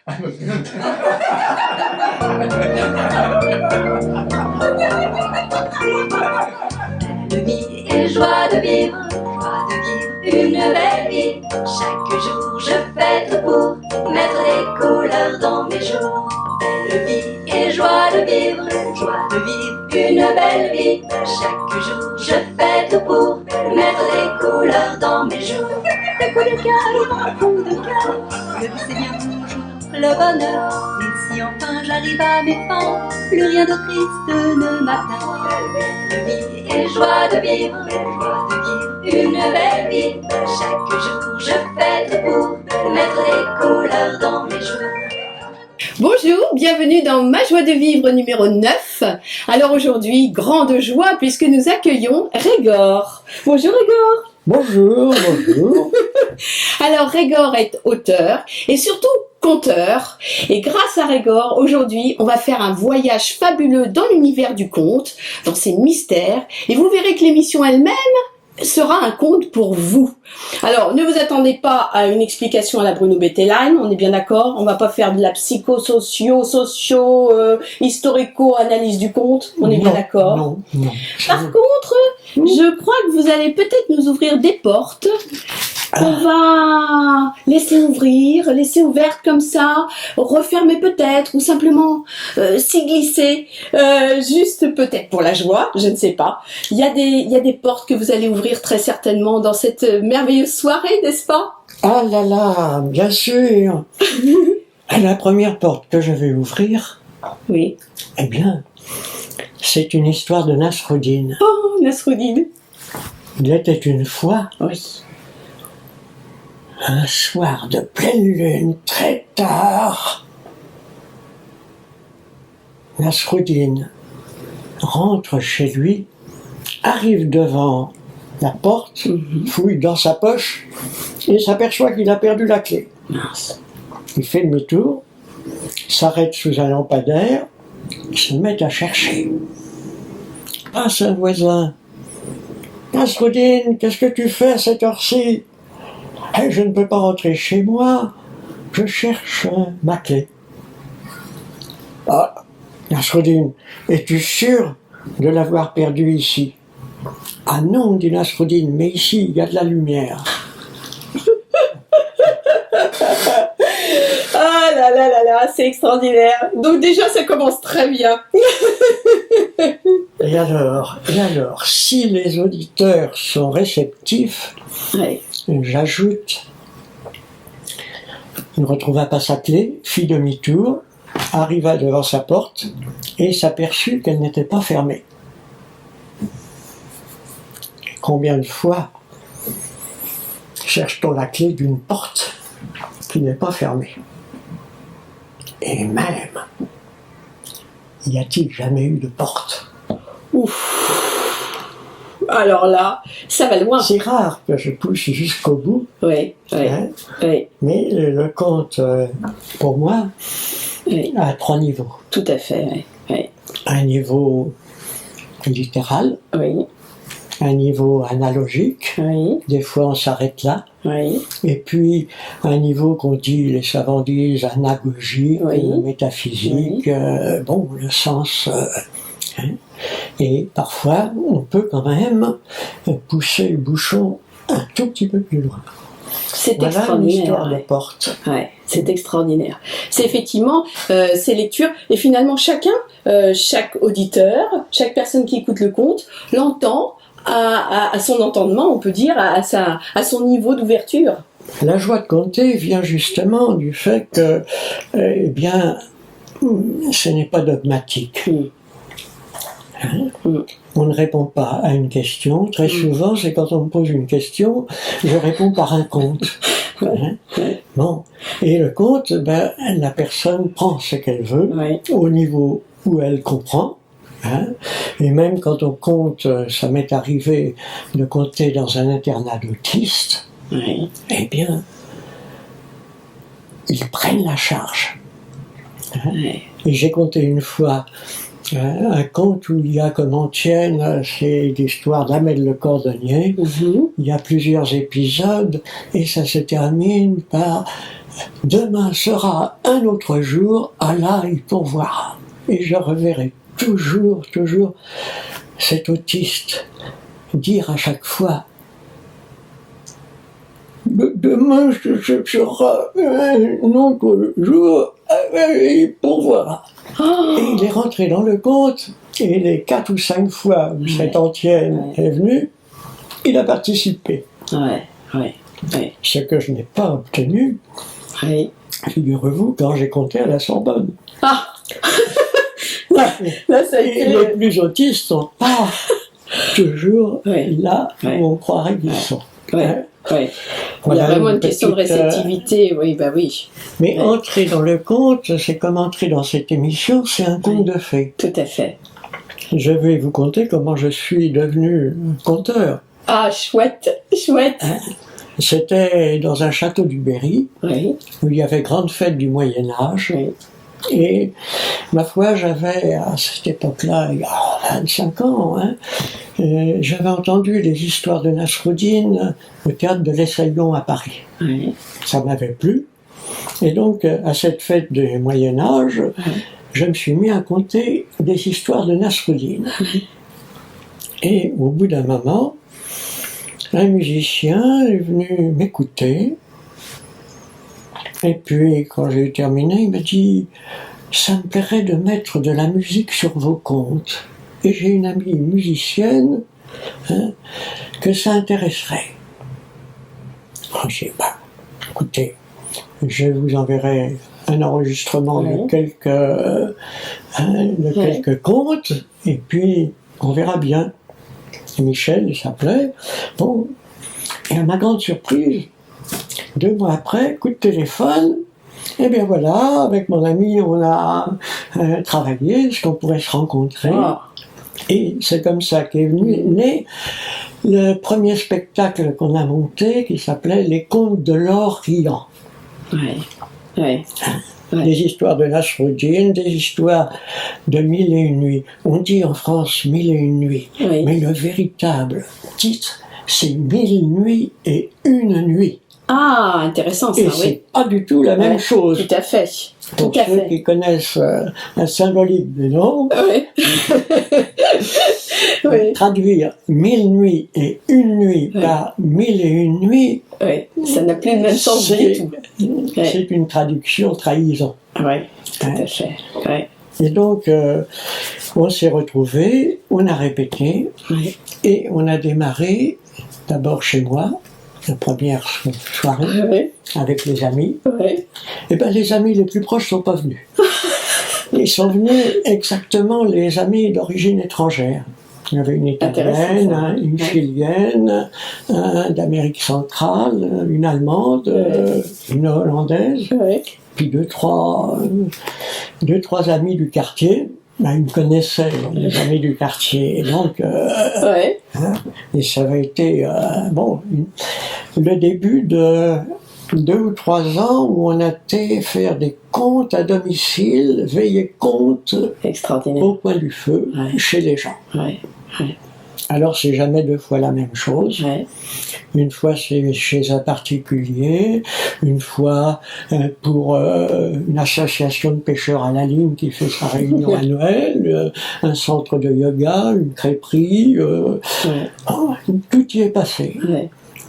De vie et joie de vivre une belle vie. Chaque jour je fais tout pour mettre des couleurs dans mes jours. Belle vie et joie de vivre une belle vie. Chaque jour je fais tout pour mettre des couleurs dans mes jours. Des coups de cœur, un coup de cœur. Le but c'est bien toujours le bonheur. Et si enfin j'arrive à mes fins, plus rien de triste ne m'atteint. Belle vie et joie de vivre une belle vie. Chaque jour je fais tout pour mettre des couleurs dans mes jours. Bonjour, bienvenue dans Ma Joie de Vivre numéro 9. Alors aujourd'hui, grande joie puisque nous accueillons Régor. Bonjour Régor. Bonjour, bonjour. Alors Régor est auteur et surtout conteur. Et grâce à Régor, aujourd'hui, on va faire un voyage fabuleux dans l'univers du conte, dans ses mystères. Et vous verrez que l'émission elle-même sera un conte pour vous. Alors, ne vous attendez pas à une explication à la Bruno Bettelheim, on est bien d'accord. On va pas faire de la historico-analyse du conte, on est bien d'accord. Non. Par contre, je crois que vous allez peut-être nous ouvrir des portes qu'on va laisser ouvrir, laisser ouvertes comme ça, refermer peut-être, ou simplement s'y glisser, juste peut-être pour la joie, je ne sais pas. Il y a des portes que vous allez ouvrir très certainement dans cette merveilleuse soirée, n'est-ce pas? Ah là là, bien sûr. La première porte que je vais ouvrir, Oui. eh bien, c'est une histoire de Nasruddin. Oh, Nasruddin. Il était une fois, Oui. un soir de pleine lune, très tard. Nasruddin rentre chez lui, arrive devant la porte, fouille dans sa poche et s'aperçoit qu'il a perdu la clé. Mince. Il fait demi-tour, s'arrête sous un lampadaire, se met à chercher. Passe un voisin. Nasruddin, qu'est-ce que tu fais à cette heure-ci? Je ne peux pas rentrer chez moi, je cherche ma clé. Ah, Nasruddin, es-tu sûr de l'avoir perdue ici? Ah non, dit Nasruddin, mais ici il y a de la lumière. Ah là là là là, c'est extraordinaire. Donc déjà, ça commence très bien. Et alors, si les auditeurs sont réceptifs, Ouais. j'ajoute, il ne retrouva pas sa clé, fit demi-tour, arriva devant sa porte et s'aperçut qu'elle n'était pas fermée. Combien de fois cherche-t-on la clé d'une porte qui n'est pas fermée? Et même, y a-t-il jamais eu de porte? Ouf. Alors là, ça va loin. C'est rare que je pousse jusqu'au bout, Oui. hein, mais le conte, pour moi, Oui. a 3 niveaux. Tout à fait, oui. Un niveau littéral, Oui. un niveau analogique, Oui. des fois on s'arrête là, Oui. et puis un niveau qu'on dit, les savants disent, anagogique, Oui. métaphysique, le sens. Hein. Et parfois, on peut quand même pousser le bouchon un tout petit peu plus loin. C'est Voilà une extraordinaire. histoire de Ouais. porte. Ouais, c'est extraordinaire. C'est effectivement ces lectures, et finalement chacun, chaque auditeur, chaque personne qui écoute le conte, l'entend à son entendement, on peut dire, à son niveau d'ouverture. La joie de conter vient justement du fait que, ce n'est pas dogmatique. Hein? On ne répond pas à une question. Très souvent, c'est quand on me pose une question, je réponds par un conte. Hein? Bon. Et le conte, la personne prend ce qu'elle veut, au niveau où elle comprend. Hein? Et même quand on compte, ça m'est arrivé de compter dans un internat d'autistes, eh bien, ils prennent la charge. Hein? Et j'ai compté une fois un conte où il y a comme antienne, c'est l'histoire d'Amel le Cordonnier. Il y a plusieurs épisodes et ça se termine par demain sera un autre jour, Allah y pourvoira. Et je reverrai toujours cet autiste dire à chaque fois, demain ce sera un autre jour, il pourvoira. Et il est rentré dans le conte, et les 4 ou 5 fois où cette ancienne est venue, il a participé. Ouais. Ce que je n'ai pas obtenu, figurez-vous, quand j'ai compté à la Sorbonne. Ah. Là, ça a été... Et les plus autistes sont pas toujours là où on croirait qu'ils sont. Ouais. Voilà, il y a vraiment une question de réceptivité, oui. Mais entrer dans le conte, c'est comme entrer dans cette émission, c'est un conte de fées. Tout à fait. Je vais vous conter comment je suis devenu conteur. Ah, chouette. C'était dans un château du Berry, où il y avait grande fête du Moyen-Âge. Et ma foi, j'avais, à cette époque-là, il y a 25 ans, j'avais entendu les histoires de Nasruddin au théâtre de l'Essaillon à Paris. Ça m'avait plu. Et donc, à cette fête du Moyen-Âge, je me suis mis à conter des histoires de Nasruddin. Et au bout d'un moment, un musicien est venu m'écouter. Et puis, quand j'ai terminé, il m'a dit « Ça me plairait de mettre de la musique sur vos contes. » Et j'ai une amie musicienne que ça intéresserait. J'ai dit « Écoutez, je vous enverrai un enregistrement de quelques contes, et puis on verra bien. » Et Michel, il s'appelait. Bon, et à ma grande surprise, 2 mois après, coup de téléphone, et bien voilà, avec mon ami, on a travaillé, est-ce qu'on pourrait se rencontrer. Et c'est comme ça qu'est né le premier spectacle qu'on a monté, qui s'appelait Les Contes de l'Orient. Des histoires de Nasruddin, des histoires de 1001 nuits. On dit en France 1001 nuits, mais le véritable titre, c'est 1000 nuits et une nuit. Ah, intéressant ça, et c'est pas du tout la même chose. Tout à fait. Pour ceux qui connaissent la symbolique des noms, traduire 1000 nuits et une nuit par 1001 nuits, ça n'a plus le même sens du tout. C'est une traduction trahison. Tout à fait. Et donc, on s'est retrouvés, on a répété, et on a démarré d'abord chez moi, la première soirée, avec les amis. Et bien les amis les plus proches ne sont pas venus. Ils sont venus exactement les amis d'origine étrangère. Il y avait une italienne, une chilienne, d'Amérique centrale, une allemande, une hollandaise, puis deux, trois amis du quartier. Ils me connaissaient, les amis du quartier. Et donc, et ça avait été le début de 2 ou 3 ans où on a été faire des contes à domicile, veiller compte au coin du feu, chez les gens. Alors c'est jamais 2 fois la même chose. Une fois c'est chez un particulier, une fois pour une association de pêcheurs à la ligne qui fait sa réunion annuelle, un centre de yoga, une crêperie, tout y est passé.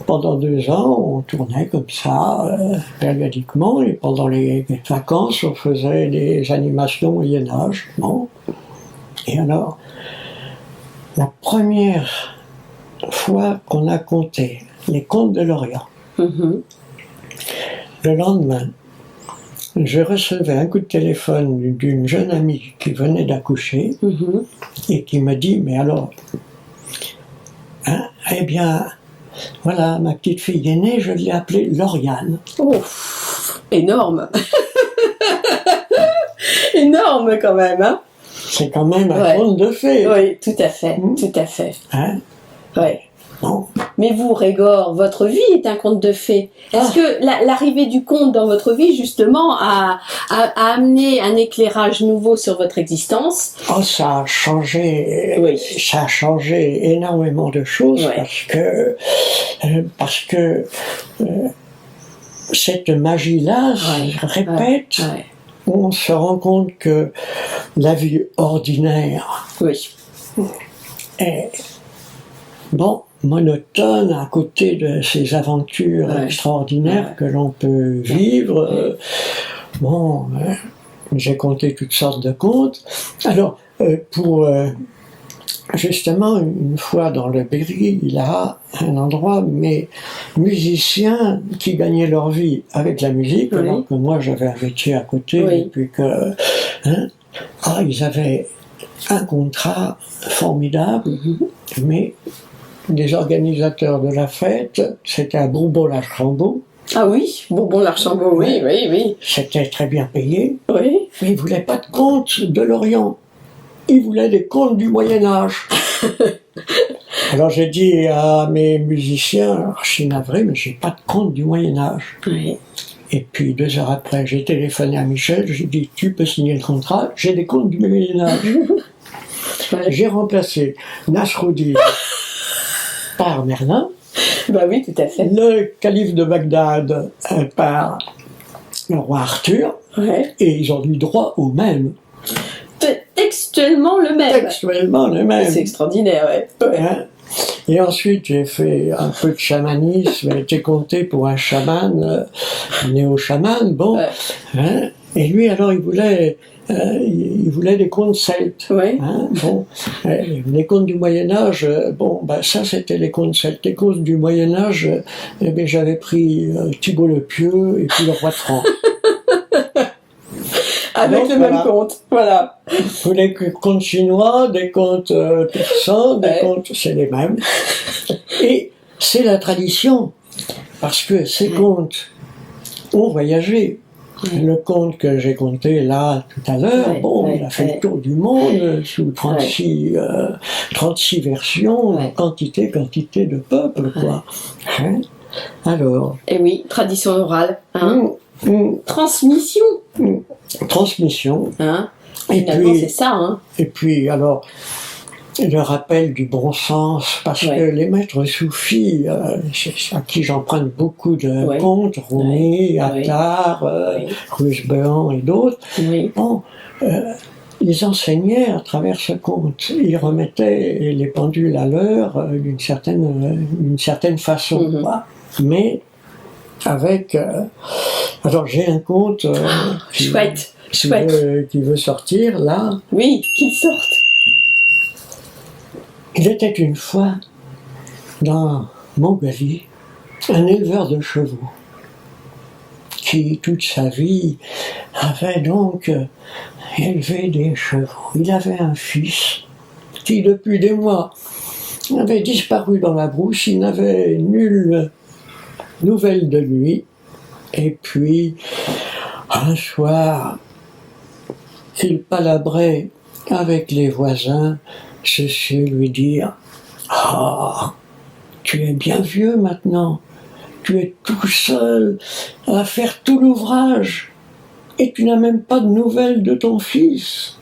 Pendant 2 ans, on tournait comme ça, périodiquement, et pendant les vacances, on faisait des animations Moyen-Âge. Et alors, la première fois qu'on a compté les contes de l'Orient, le lendemain, je recevais un coup de téléphone d'une jeune amie qui venait d'accoucher et qui me dit « Mais alors, eh bien, voilà, ma petite fille est née, je l'ai appelée Lauriane. » Oh, énorme. Énorme quand même, hein. C'est quand même un conte de fées. Oui, tout à fait, tout à fait. Bon. Mais vous, Régor, votre vie est un conte de fées. Est-ce que l'arrivée du conte dans votre vie, justement, a amené un éclairage nouveau sur votre existence? Oh, ça a changé énormément de choses parce que cette magie-là se répète. On se rend compte que la vie ordinaire est monotone à côté de ces aventures extraordinaires que l'on peut vivre. J'ai conté toutes sortes de contes. Alors, justement, une fois dans le Berry, il y a un endroit, mais musiciens qui gagnaient leur vie avec la musique, alors que moi j'avais un métier à côté, et puis que ils avaient un contrat formidable, mais les organisateurs de la fête, c'était à Bourbon-l'Archambault. Ah oui, Bourbon-l'Archambault, oui. C'était très bien payé, mais ils ne voulaient pas de contes de l'Orient. Ils voulaient des contes du Moyen-Âge. Alors j'ai dit à mes musiciens, je suis navré, mais j'ai pas de contes du Moyen-Âge. Et puis 2 heures après, j'ai téléphoné à Michel, j'ai dit, tu peux signer le contrat, j'ai des contes du Moyen-Âge. J'ai remplacé Nasruddin par Merlin. Bah oui, tout à fait. Le calife de Bagdad par le roi Arthur. Et ils ont eu droit au même. Textuellement le même. Textuellement le même. C'est extraordinaire, Et ensuite, j'ai fait un peu de chamanisme, été compté pour un chaman, néo-chaman, et lui, alors, il voulait des contes celtes. Les contes du Moyen-Âge, ça, c'était les contes celtes. Les contes du Moyen-Âge, j'avais pris Thibaut le Pieux et puis le roi de France. Avec le même conte, voilà. Vous voulez des contes chinois, des contes persans, des contes, c'est les mêmes. Et c'est la tradition, parce que ces contes ont voyagé. Le conte que j'ai conté là tout à l'heure, il a fait le tour du monde sous 36 versions, quantité de peuples, quoi. Alors. Et oui, tradition orale. Transmission. Transmission. Finalement, c'est ça. Et puis, alors, le rappel du bon sens, parce que les maîtres soufis, à qui j'emprunte beaucoup de contes, Rumi, Attar, Rusban et d'autres, ils enseignaient à travers ce conte. Ils remettaient les pendules à l'heure d'une certaine façon. Mais avec... alors j'ai un conte qui veut sortir là. Oui, qu'il sorte. Il était une fois dans Mongolie un éleveur de chevaux qui toute sa vie avait donc élevé des chevaux. Il avait un fils qui depuis des mois avait disparu dans la brousse, il n'avait nulle nouvelle de lui. Et puis, un soir, il palabrait avec les voisins, ceci lui dire « Ah, tu es bien vieux maintenant, tu es tout seul à faire tout l'ouvrage, et tu n'as même pas de nouvelles de ton fils.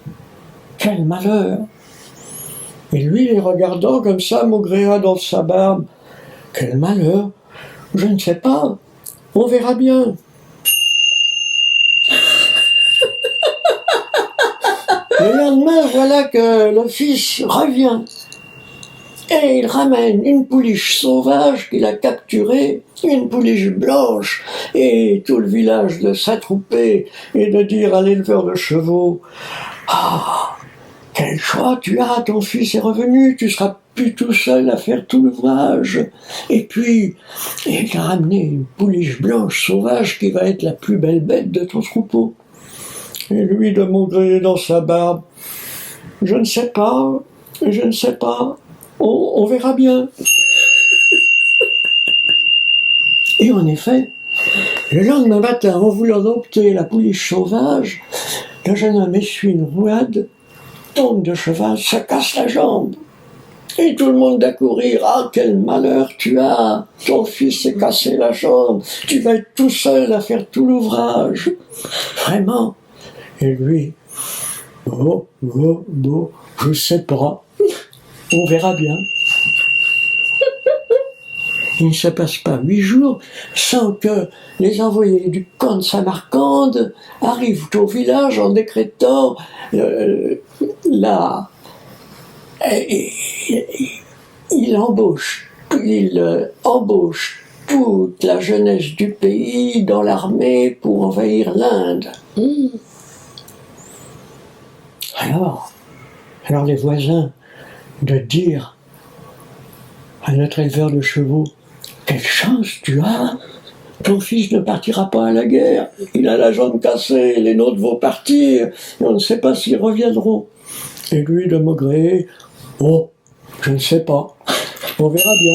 Quel malheur !» Et lui, les regardant comme ça, maugréa dans sa barbe, « Quel malheur! Je ne sais pas. On verra bien. » Le lendemain, voilà que le fils revient. Et il ramène une pouliche sauvage qu'il a capturée, une pouliche blanche, et tout le village de s'attrouper et de dire à l'éleveur de chevaux « Ah, quel choix tu as, ton fils est revenu, tu seras plus tout seul à faire tout l'ouvrage. » Et puis, il a ramené une pouliche blanche sauvage qui va être la plus belle bête de ton troupeau. Et lui de maugréer dans sa barbe, « Je ne sais pas, on verra bien. » Et en effet, le lendemain matin, en voulant dompter la pouliche sauvage, le jeune homme essuie une rouade, tombe de cheval, se casse la jambe. Et tout le monde d'accourir, « Ah, quel malheur tu as! Ton fils s'est cassé la jambe, tu vas être tout seul à faire tout l'ouvrage. » Vraiment. Et lui, je sais pas, on verra bien. il ne se passe pas 8 jours sans que les envoyés du camp de Samarcande arrivent au village en décrétant il embauche toute la jeunesse du pays dans l'armée pour envahir l'Inde. Alors les voisins de dire à notre éleveur de chevaux, quelle chance tu as, ton fils ne partira pas à la guerre, il a la jambe cassée, les nôtres vont partir, et on ne sait pas s'ils reviendront. Et lui de Maugréer, oh, je ne sais pas, on verra bien.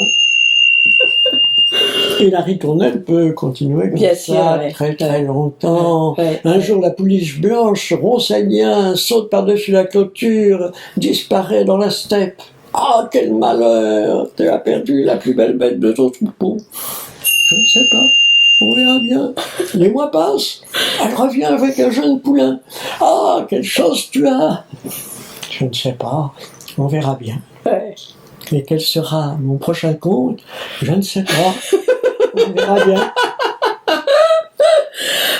Et la ritournelle peut continuer comme Bien ça sûr, très très longtemps. Ouais. Un jour, la pouliche blanche, Ronseignien, saute par-dessus la clôture, disparaît dans la steppe. Ah, quel malheur! Tu as perdu la plus belle bête de ton troupeau. Je ne sais pas. On verra bien. Les mois passent. Elle revient avec un jeune poulain. Ah, quelle chance tu as! Je ne sais pas. On verra bien. Ouais. Et quel sera mon prochain conte? Je ne sais pas. On verra bien.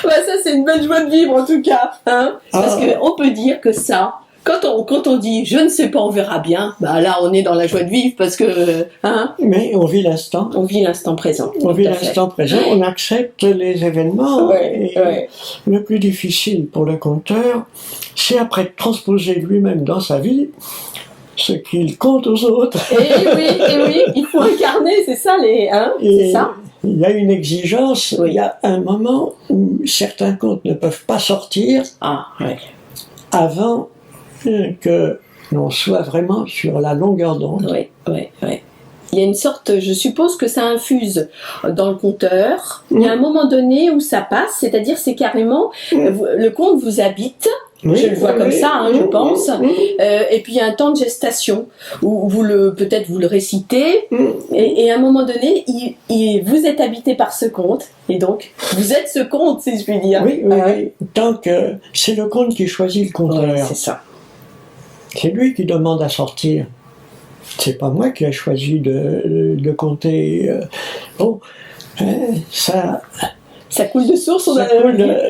Bah ça c'est une belle joie de vivre en tout cas, hein. Parce qu'on peut dire que ça, quand on dit je ne sais pas, on verra bien, bah là on est dans la joie de vivre parce que, hein. Mais on vit l'instant. On vit l'instant présent. On vit l'instant présent, on accepte les événements. Ouais, et ouais. Le plus difficile pour le conteur, c'est après de transposer lui-même dans sa vie ce qu'il compte aux autres. Et oui, il faut incarner, c'est ça c'est ça. Il y a une exigence, Oui. il y a un moment où certains contes ne peuvent pas sortir avant que l'on soit vraiment sur la longueur d'onde. Oui. Il y a une sorte, je suppose que ça infuse dans le conteur. Il y a un moment donné où ça passe, c'est-à-dire c'est carrément, le conte vous habite. Oui, Je le vois comme ça, je pense. Oui. Et puis il y a un temps de gestation où peut-être vous le récitez, et à un moment donné, vous êtes habité par ce conte, et donc vous êtes ce conte, si je puis dire. Oui. Tant que c'est le conte qui choisit le conteur. Ouais, c'est ça. C'est lui qui demande à sortir. C'est pas moi qui ai choisi de compter. Ça coule de source,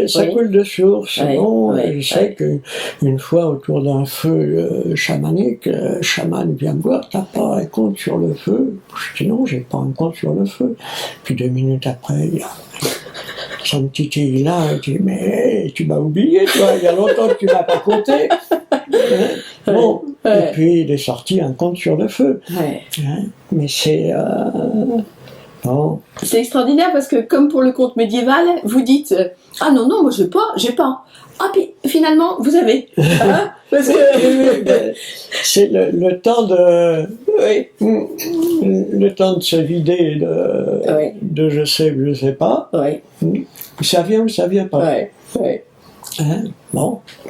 Ça coule de source. Ouais, Je sais qu'une fois, autour d'un feu chamanique, le chaman vient me voir, t'as pas un compte sur le feu? Je dis non, j'ai pas un compte sur le feu. Puis 2 minutes après, il y a son petit titille là, il dit, mais tu m'as oublié, toi, il y a longtemps que tu m'as pas compté. Et puis il est sorti un compte sur le feu. Mais c'est... C'est extraordinaire parce que, comme pour le conte médiéval, vous dites ah non, moi j'ai pas. Ah, puis finalement, vous avez. Parce que. C'est le temps de. Le temps de se vider de je sais ou je sais pas. Ça vient ou ça vient pas.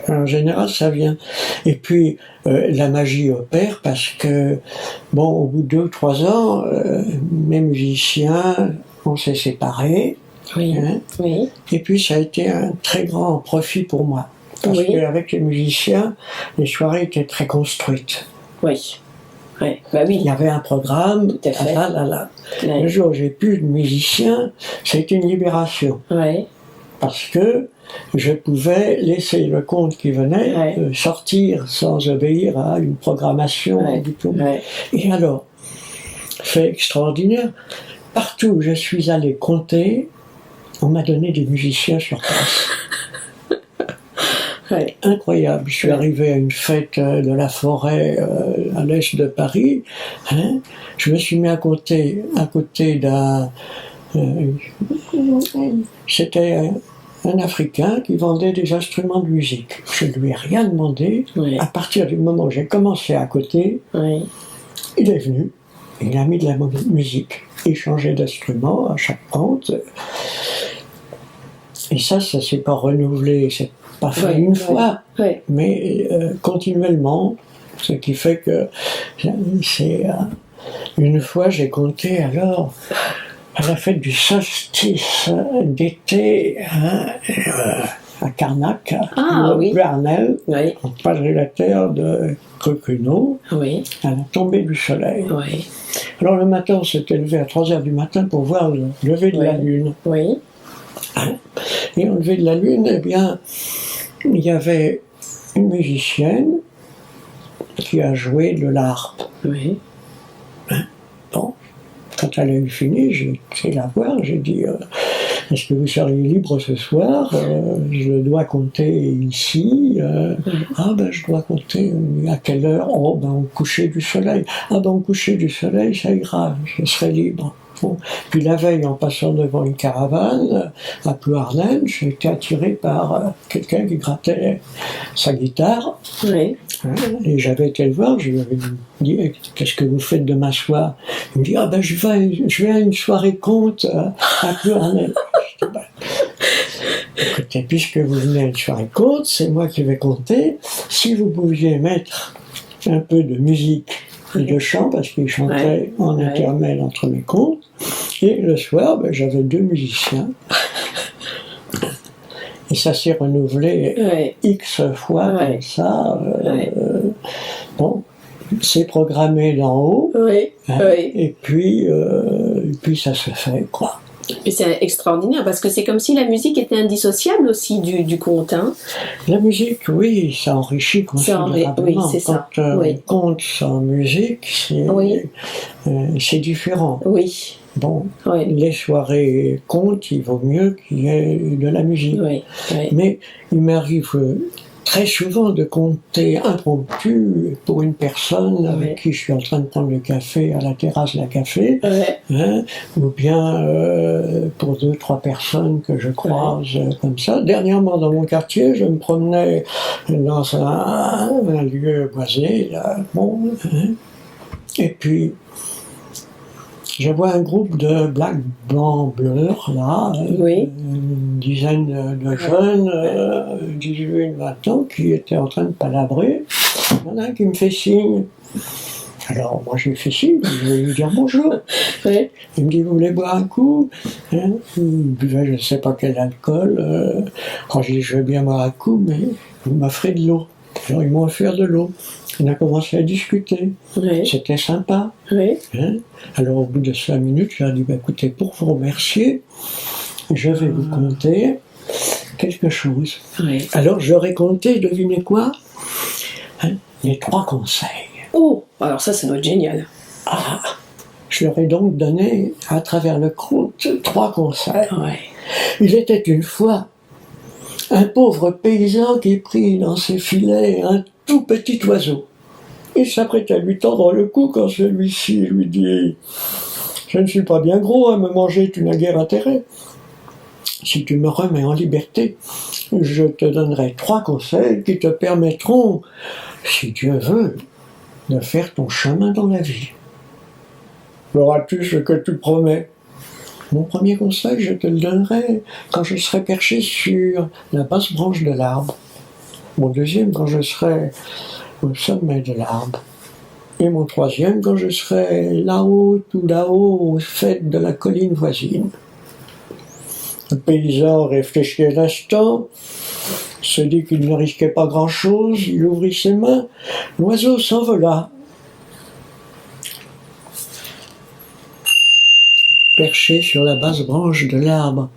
En général, ça vient. Et puis, la magie opère parce que, au bout de 2 ou 3 ans, mes musiciens, on s'est séparés. Et puis, ça a été un très grand profit pour moi. Parce qu'avec les musiciens, les soirées étaient très construites. Il y avait un programme. Tout à fait. Le jour où j'ai plus de musiciens, ça a été une libération. Parce que je pouvais laisser le conte qui venait sortir sans obéir à une programmation du tout. Et alors, fait extraordinaire, partout où je suis allé compter, on m'a donné des musiciens sur place. Incroyable. Je suis arrivé à une fête de la forêt à l'est de Paris. Je me suis mis à côté d'un... C'était un Africain qui vendait des instruments de musique. Je ne lui ai rien demandé. À partir du moment où j'ai commencé à côté, il est venu, il a mis de la musique. Il changeait d'instrument à chaque pente. Et ça s'est pas renouvelé, c'est pas fait une fois, mais continuellement. Ce qui fait que c'est... une fois, j'ai compté alors... à la fête du solstice d'été, à Carnac, Ah, au oui. Guarnel, Oui, en quadrilatère de Crucuno, oui, à la tombée du soleil. oui, Alors le matin, on s'était levé à 3 heures du matin pour voir le lever de la Oui. lune. oui, Et au lever de la lune, eh bien, il y avait une musicienne qui a joué de l'harpe. oui. Bon, quand elle a eu fini, j'ai été la voir, j'ai dit est-ce que vous seriez libre ce soir je dois compter ici. Ah ben je dois compter à quelle heure? Oh ben au coucher du soleil. Ah ben au coucher du soleil, ça ira, je serai libre. Bon. Puis la veille, en passant devant une caravane à Plouarnel, j'ai été attiré par quelqu'un qui grattait sa guitare. Oui. Et j'avais été le voir, je lui avais dit qu'est-ce que vous faites demain soir? Il me dit ah ben je vais à une soirée conte à Plouarnel. Je dis, ben, écoutez, puisque vous venez à une soirée conte, c'est moi qui vais compter. Si vous pouviez mettre un peu de musique et de chant, parce qu'il chantait en intermède entre mes contes, et le soir, ben, j'avais 2 musiciens. Et ça s'est renouvelé X fois comme ça. Bon, c'est programmé d'en haut. Oui, Hein, oui. et puis ça se fait, quoi. Et c'est extraordinaire parce que c'est comme si la musique était indissociable aussi du conte. Hein. La musique, oui, ça enrichit considérablement. Oui, c'est ça. Quand Oui. on compte sans musique, c'est différent. Oui, Bon, oui, les soirées contes, il vaut mieux qu'il y ait de la musique. oui, oui. Mais il m'arrive très souvent de compter impromptu pour une personne avec qui je suis en train de prendre le café à la terrasse d'un café, hein, ou bien pour 2-3 personnes que je croise comme ça. Dernièrement, dans mon quartier, je me promenais dans un lieu boisé, là, bon, hein, et puis je vois un groupe de black blanc beurre, là, une dizaine de jeunes, 18-20 ans, qui étaient en train de palabrer. Il y en a un qui me fait signe. Alors, moi, je lui fais signe, je vais lui dire bonjour. Il me dit, vous voulez boire un coup? Hein, il buvait je ne sais pas quel alcool. Quand je dis, je veux bien boire un coup, mais vous m'offrez de l'eau. Alors, ils m'ont offert de l'eau. On a commencé à discuter. C'était sympa. Hein? Alors, au bout de 5 minutes, je leur ai dit, écoutez, pour vous remercier, je vais vous conter quelque chose. Alors, j'aurais compté, devinez quoi? Hein? Les 3 conseils. Oh, alors ça doit être génial. Ah, je leur ai donc donné, à travers le conte, 3 conseils. Il était une fois un pauvre paysan qui prit dans ses filets un tout petit oiseau. Il s'apprête à lui tendre le cou quand celui-ci lui dit « Je ne suis pas bien gros, à me manger tu n'as guère intérêt. Si tu me remets en liberté, je te donnerai 3 conseils qui te permettront, si Dieu veut, de faire ton chemin dans la vie. Feras-tu ce que tu promets ? Mon premier conseil, je te le donnerai quand je serai perché sur la basse branche de l'arbre. Mon deuxième, quand je serai au sommet de l'arbre. Et mon troisième, quand je serai là-haut, tout là-haut, au fait de la colline voisine. » Le paysan réfléchit un instant, se dit qu'il ne risquait pas grand-chose, il ouvrit ses mains, l'oiseau s'envola. Perché sur la basse branche de l'arbre.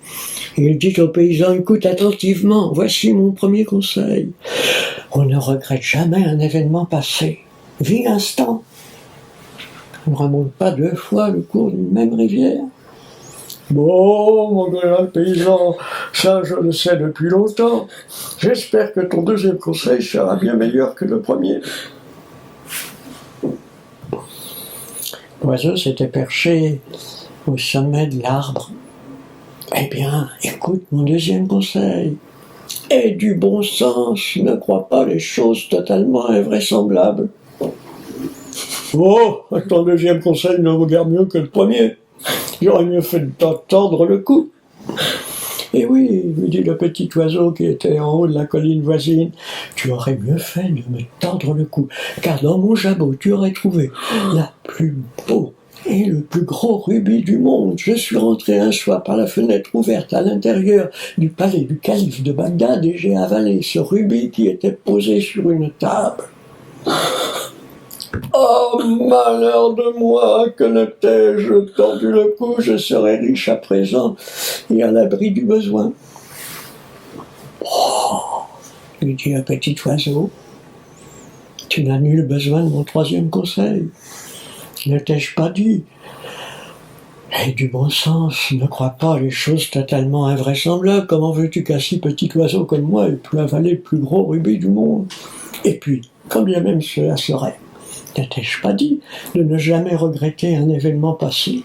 Et il dit au paysan, écoute attentivement, voici mon premier conseil. On ne regrette jamais un événement passé. Vis l'instant. On ne remonte pas 2 fois le cours d'une même rivière. Bon, mon grand paysan, ça je le sais depuis longtemps. J'espère que ton deuxième conseil sera bien meilleur que le premier. L'oiseau s'était perché au sommet de l'arbre. Eh bien, écoute mon deuxième conseil. Aie du bon sens, ne crois pas les choses totalement invraisemblables. Oh, ton deuxième conseil ne regarde mieux que le premier. J'aurais mieux fait de tordre le cou. Et oui, lui dit le petit oiseau qui était en haut de la colline voisine, tu aurais mieux fait de me tordre le cou, car dans mon jabot, tu aurais trouvé la plus beau est le plus gros rubis du monde. Je suis rentré un soir par la fenêtre ouverte à l'intérieur du palais du calife de Bagdad et j'ai avalé ce rubis qui était posé sur une table. Oh, malheur de moi, que n'étais-je tordu le cou, je serais riche à présent et à l'abri du besoin. Oh, lui dit un petit oiseau, tu n'as nul besoin de mon troisième conseil. Ne t'ai-je pas dit? Et du bon sens, ne crois pas les choses totalement invraisemblables. Comment veux-tu qu'un si petit oiseau comme moi ait pu avaler le plus gros rubis du monde? Et puis, quand bien même cela serait, ne t'ai-je pas dit de ne jamais regretter un événement passé?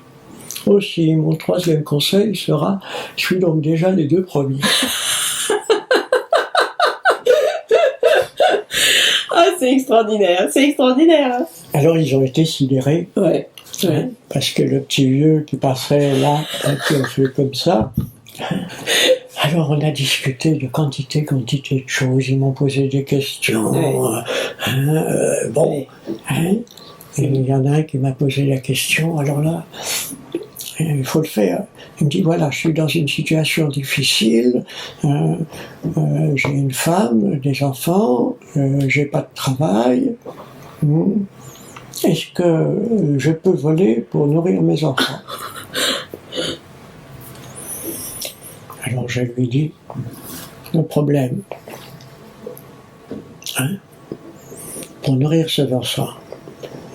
Aussi, mon troisième conseil sera, suis donc déjà les deux premiers. Ah, c'est extraordinaire, c'est extraordinaire. Alors ils ont été sidérés, Ouais. hein, parce que le petit vieux qui passait là, qui a fait comme ça. Alors on a discuté de quantité de choses, ils m'ont posé des questions, bon, Ouais. hein, et il y en a un qui m'a posé la question, alors là, il faut le faire. Il me dit, voilà, je suis dans une situation difficile, j'ai une femme, des enfants, j'ai pas de travail, est-ce que je peux voler pour nourrir mes enfants? Alors je lui dis, le problème, hein, pour nourrir ses enfants,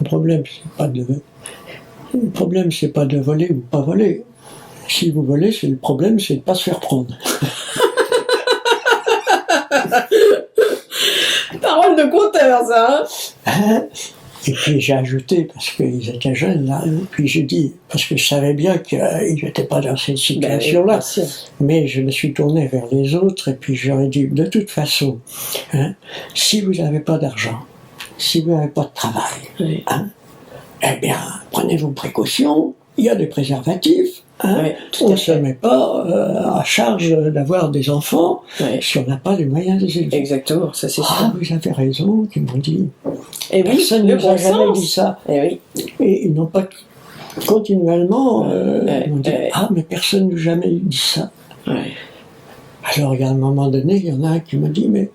le problème c'est pas de voler ou pas voler. Si vous volez, le problème c'est de pas se faire prendre. Parole de conteur, ça, Hein? Et puis j'ai ajouté, parce qu'ils étaient jeunes là, puis j'ai dit, parce que je savais bien qu'ils n'étaient pas dans cette situation-là, mais je me suis tourné vers les autres, et puis j'aurais dit, de toute façon, hein, si vous n'avez pas d'argent, si vous n'avez pas de travail, hein, eh bien, prenez vos précautions, il y a des préservatifs, hein, on ne se met pas à charge d'avoir des enfants si on n'a pas les moyens de les élever. Exactement, ça c'est Ah, vous avez raison, qu'ils m'ont dit. Et oui, Personne ne le nous a bon jamais sens. dit ça. Et oui. Et ils n'ont pas continuellement ils m'ont dit, ah, mais personne ne nous a jamais dit ça. Ouais. Alors, il y a un moment donné, il y en a un qui me dit, mais,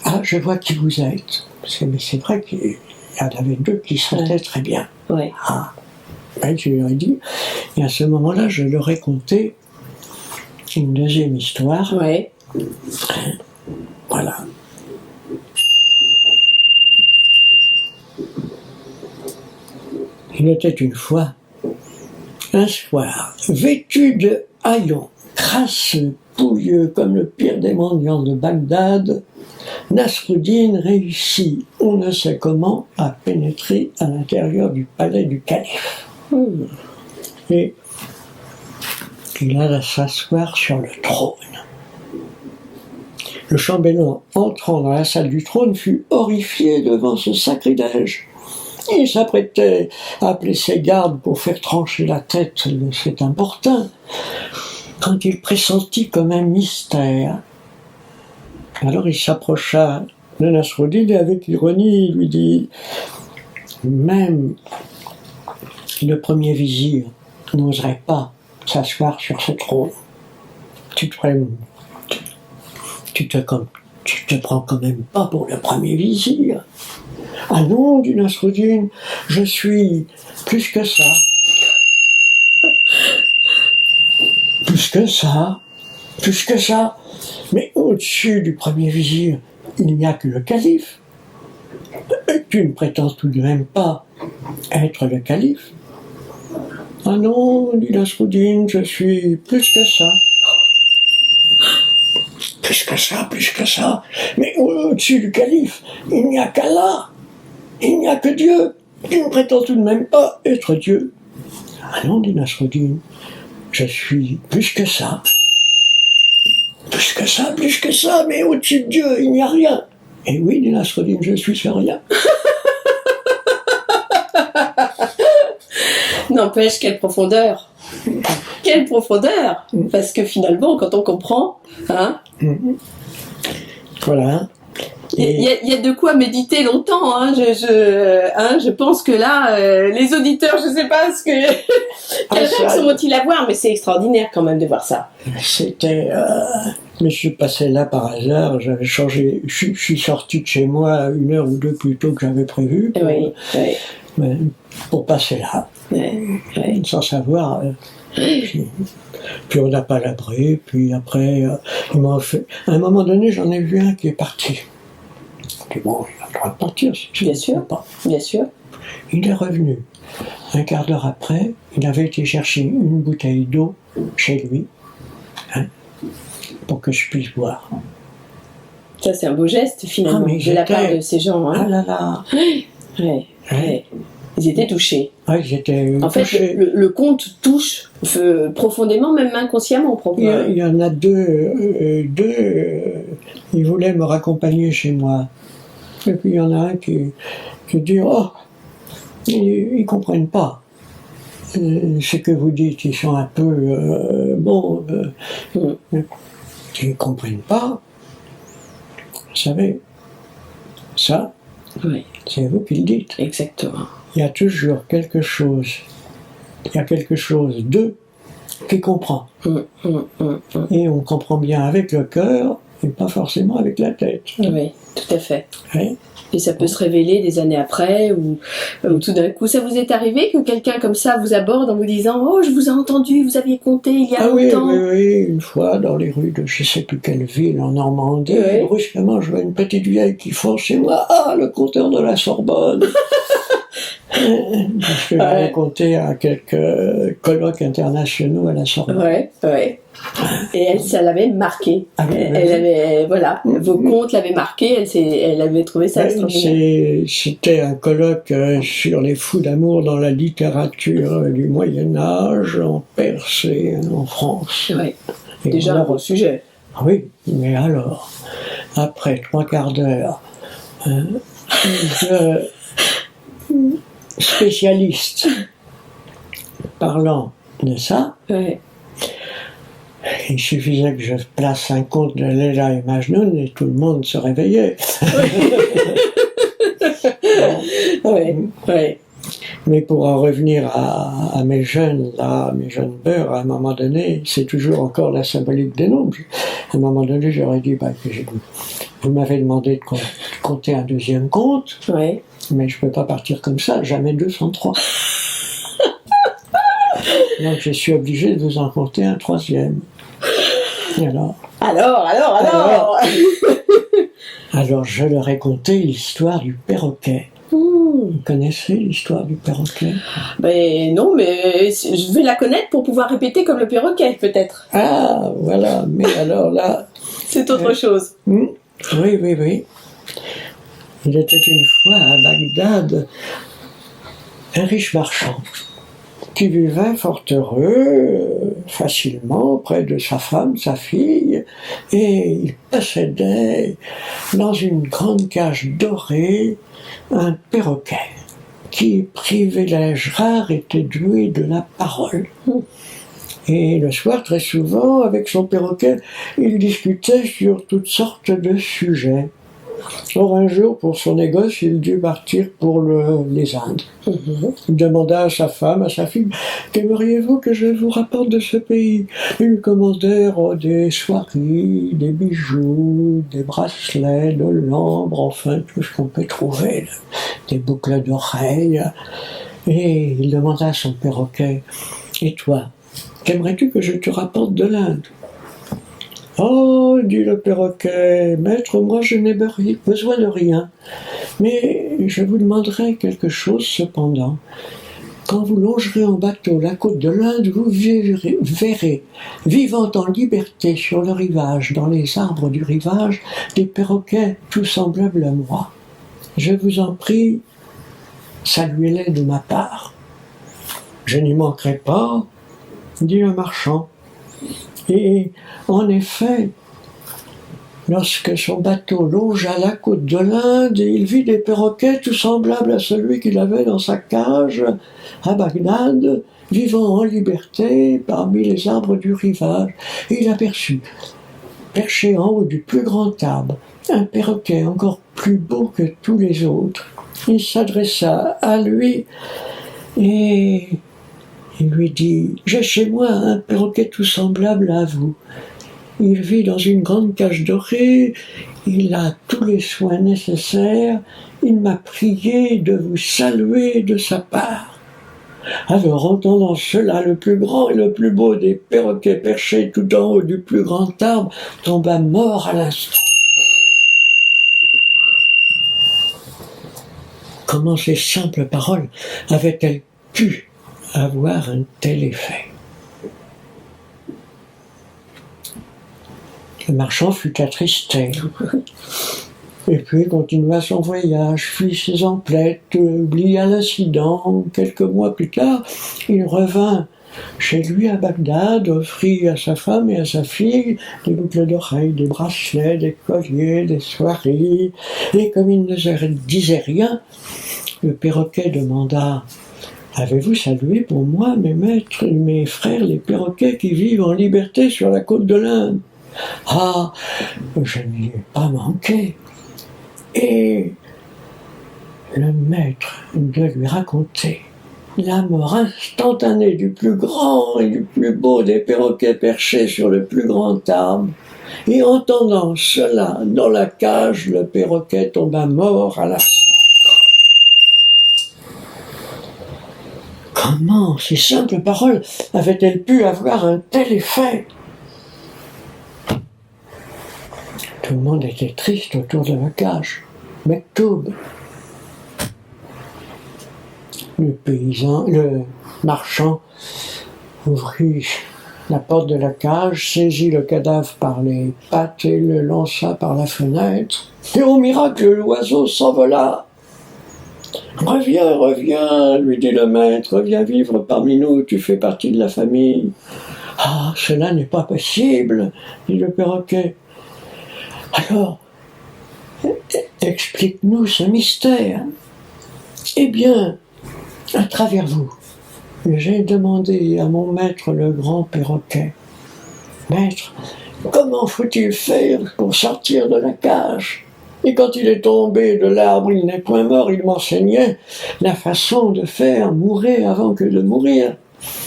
ah, je vois qui vous êtes. Parce que, mais c'est vrai qu'il y en avait deux qui sentaient très bien. Ouais. Ah, ben, je lui ai dit, et à ce moment-là, je leur ai conté une deuxième histoire. Ouais. Voilà. Il était une fois, un soir, vêtu de haillons, crasseux, pouilleux comme le pire des mendiants de Bagdad, Nasruddin réussit, on ne sait comment, à pénétrer à l'intérieur du palais du calife. Et il alla s'asseoir sur le trône. Le chambellan, entrant dans la salle du trône, fut horrifié devant ce sacrilège. Il s'apprêtait à appeler ses gardes pour faire trancher la tête de cet importun, quand il pressentit comme un mystère. Alors il s'approcha de Nasruddin et avec ironie, il lui dit « Même le premier vizir n'oserait pas s'asseoir sur ce trône. Tu te prends quand même pas pour le premier vizir. » Ah non, dit Nasruddin, je suis plus que ça. Plus que ça. Plus que ça. Mais au-dessus du premier vizir, il n'y a que le calife. Et tu ne prétends tout de même pas être le calife. Ah non, dit Nasruddin, je suis plus que ça. Plus que ça, plus que ça. Mais au-dessus du calife, il n'y a qu'Allah. Il n'y a que Dieu. Tu ne prétends tout de même pas être Dieu. Ah non, dit Nasruddin, je suis plus que ça. Plus que ça, mais au-dessus de Dieu, il n'y a rien. Et oui, dit Nasruddin, je suis ce rien. N'empêche, quelle profondeur. Quelle profondeur. Parce que finalement, quand on comprend, hein. Voilà. Il y a de quoi méditer longtemps. Hein. Je pense que là, les auditeurs, je sais pas quelle réaction vont-ils avoir, mais c'est extraordinaire quand même de voir ça. C'était... Je suis passé là par hasard, j'avais changé, je suis sorti de chez moi 1 heure ou 2 plus tôt que j'avais prévu pour passer là, sans savoir. Puis on n'a pas l'abri, puis après, ils m'ont fait... À un moment donné, j'en ai vu un qui est parti. Puis bon, il a le droit de partir, si bien sûr, pas. Bien sûr. Il est revenu. 1 quart d'heure après, il avait été chercher une bouteille d'eau chez lui, pour que je puisse boire. Ça, c'est un beau geste, finalement, de la part de ces gens. Hein. Ah là là. Ouais. Ils étaient touchés. Ouais, ils étaient touchés. Fait, le conte touche profondément, même inconsciemment. Il y en a deux, ils voulaient me raccompagner chez moi. Et puis il y en a un qui dit, oh, ils comprennent pas. Ce que vous dites, ils sont un peu, ils ne comprennent pas. Vous savez, ça, c'est vous qui le dites. Exactement. Il y a toujours quelque chose, d'eux qui comprend. Et on comprend bien avec le cœur et pas forcément avec la tête. Oui, tout à fait. Oui. Et ça peut se révéler des années après, ou tout d'un coup. Ça vous est arrivé que quelqu'un comme ça vous aborde en vous disant « Oh, je vous ai entendu, vous aviez compté il y a longtemps ». Oui, une fois dans les rues de je sais plus quelle ville en Normandie, brusquement je vois une petite vieille qui fonce chez moi. Ah, le compteur de la Sorbonne. Parce que j'avais compté à quelques colloques internationaux à la Sorbonne. Et elle, ça l'avait marqué. Elle avait, vos comptes l'avaient marqué, elle avait trouvé ça extraordinaire. C'était un colloque sur les fous d'amour dans la littérature du Moyen-Âge, en Perse et en France. Et déjà un gros sujet. Oui, mais alors, après 3 quarts d'heure, spécialiste parlant de ça, il suffisait que je place un conte de Leila et Majnun et tout le monde se réveillait. Mais pour en revenir à mes jeunes beurs, à un moment donné, c'est toujours encore la symbolique des nombres. À un moment donné, j'aurais dit, vous m'avez demandé de compter un 2e conte, mais je ne peux pas partir comme ça, jamais 203. Donc je suis obligé de vous en compter un 3e. Alors je leur ai conté l'histoire du perroquet. Vous connaissez l'histoire du perroquet? Non, mais je vais la connaître pour pouvoir répéter comme le perroquet, peut-être. Ah, voilà, mais alors là... C'est autre chose. Oui. Il était une fois à Bagdad un riche marchand qui vivait fort heureux, facilement, près de sa femme, sa fille, et il possédait dans une grande cage dorée un perroquet qui, privilège rare, était doué de la parole. Et le soir, très souvent, avec son perroquet, il discutait sur toutes sortes de sujets. Or, un jour, pour son négoce, il dut partir pour les Indes. Il demanda à sa femme, à sa fille, « Qu'aimeriez-vous que je vous rapporte de ce pays ?» Ils lui commandèrent des soieries, des bijoux, des bracelets, de l'ambre, enfin tout ce qu'on peut trouver, des boucles d'oreilles. Et il demanda à son perroquet, « Et toi, qu'aimerais-tu que je te rapporte de l'Inde ?» « Oh, dit le perroquet, maître, moi je n'ai besoin de rien, mais je vous demanderai quelque chose cependant. Quand vous longerez en bateau la côte de l'Inde, vous verrez, vivant en liberté sur le rivage, dans les arbres du rivage, des perroquets tout semblables à moi. Je vous en prie, saluez-les de ma part. »« Je n'y manquerai pas, dit le marchand. » Et en effet, lorsque son bateau longea la côte de l'Inde, il vit des perroquets tout semblables à celui qu'il avait dans sa cage à Bagdad, vivant en liberté parmi les arbres du rivage. Et il aperçut, perché en haut du plus grand arbre, un perroquet encore plus beau que tous les autres. Il s'adressa à lui et il lui dit « J'ai chez moi un perroquet tout semblable à vous. Il vit dans une grande cage dorée, il a tous les soins nécessaires, il m'a prié de vous saluer de sa part. » Alors, entendant cela, le plus grand et le plus beau des perroquets perchés tout en haut du plus grand arbre tomba mort à l'instant. Comment ces simples paroles avaient-elles pu avoir un tel effet? Le marchand fut attristé. Et puis continua son voyage, fit ses emplettes, oublia l'incident. Quelques mois plus tard, il revint chez lui à Bagdad, offrit à sa femme et à sa fille des boucles d'oreilles, des bracelets, des colliers, des soieries. Et comme il ne se disait rien, le perroquet demanda « Avez-vous salué pour moi mes maîtres et mes frères, les perroquets qui vivent en liberté sur la côte de l'Inde ?»« Ah, je n'y ai pas manqué. » Et le maître de lui raconter la mort instantanée du plus grand et du plus beau des perroquets perchés sur le plus grand arbre. Et entendant cela dans la cage, le perroquet tomba mort à l'instant. Comment ces simples paroles avaient-elles pu avoir un tel effet? Tout le monde était triste autour de la cage. Mektoub. Le marchand ouvrit la porte de la cage, saisit le cadavre par les pattes et le lança par la fenêtre. Et au miracle, l'oiseau s'envola. « Reviens, reviens, lui dit le maître, reviens vivre parmi nous, tu fais partie de la famille. »« Ah, cela n'est pas possible, dit le perroquet. »« Alors, explique-nous ce mystère. » Eh bien, à travers vous, j'ai demandé à mon maître le grand perroquet. « Maître, comment faut-il faire pour sortir de la cage ?» Et quand il est tombé de l'arbre, il n'est point mort, il m'enseignait la façon de faire mourir avant que de mourir,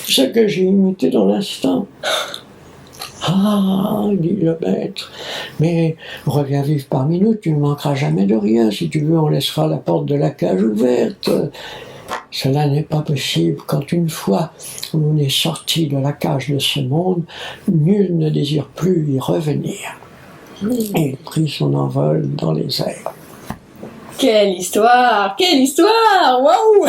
ce que j'ai imité dans l'instant. « Ah, dit le maître, mais reviens vivre parmi nous, tu ne manqueras jamais de rien. Si tu veux, on laissera la porte de la cage ouverte. Cela n'est pas possible. Quand une fois on est sorti de la cage de ce monde, nul ne désire plus y revenir. » Et il prit son envol dans les airs. Quelle histoire! Quelle histoire! Waouh!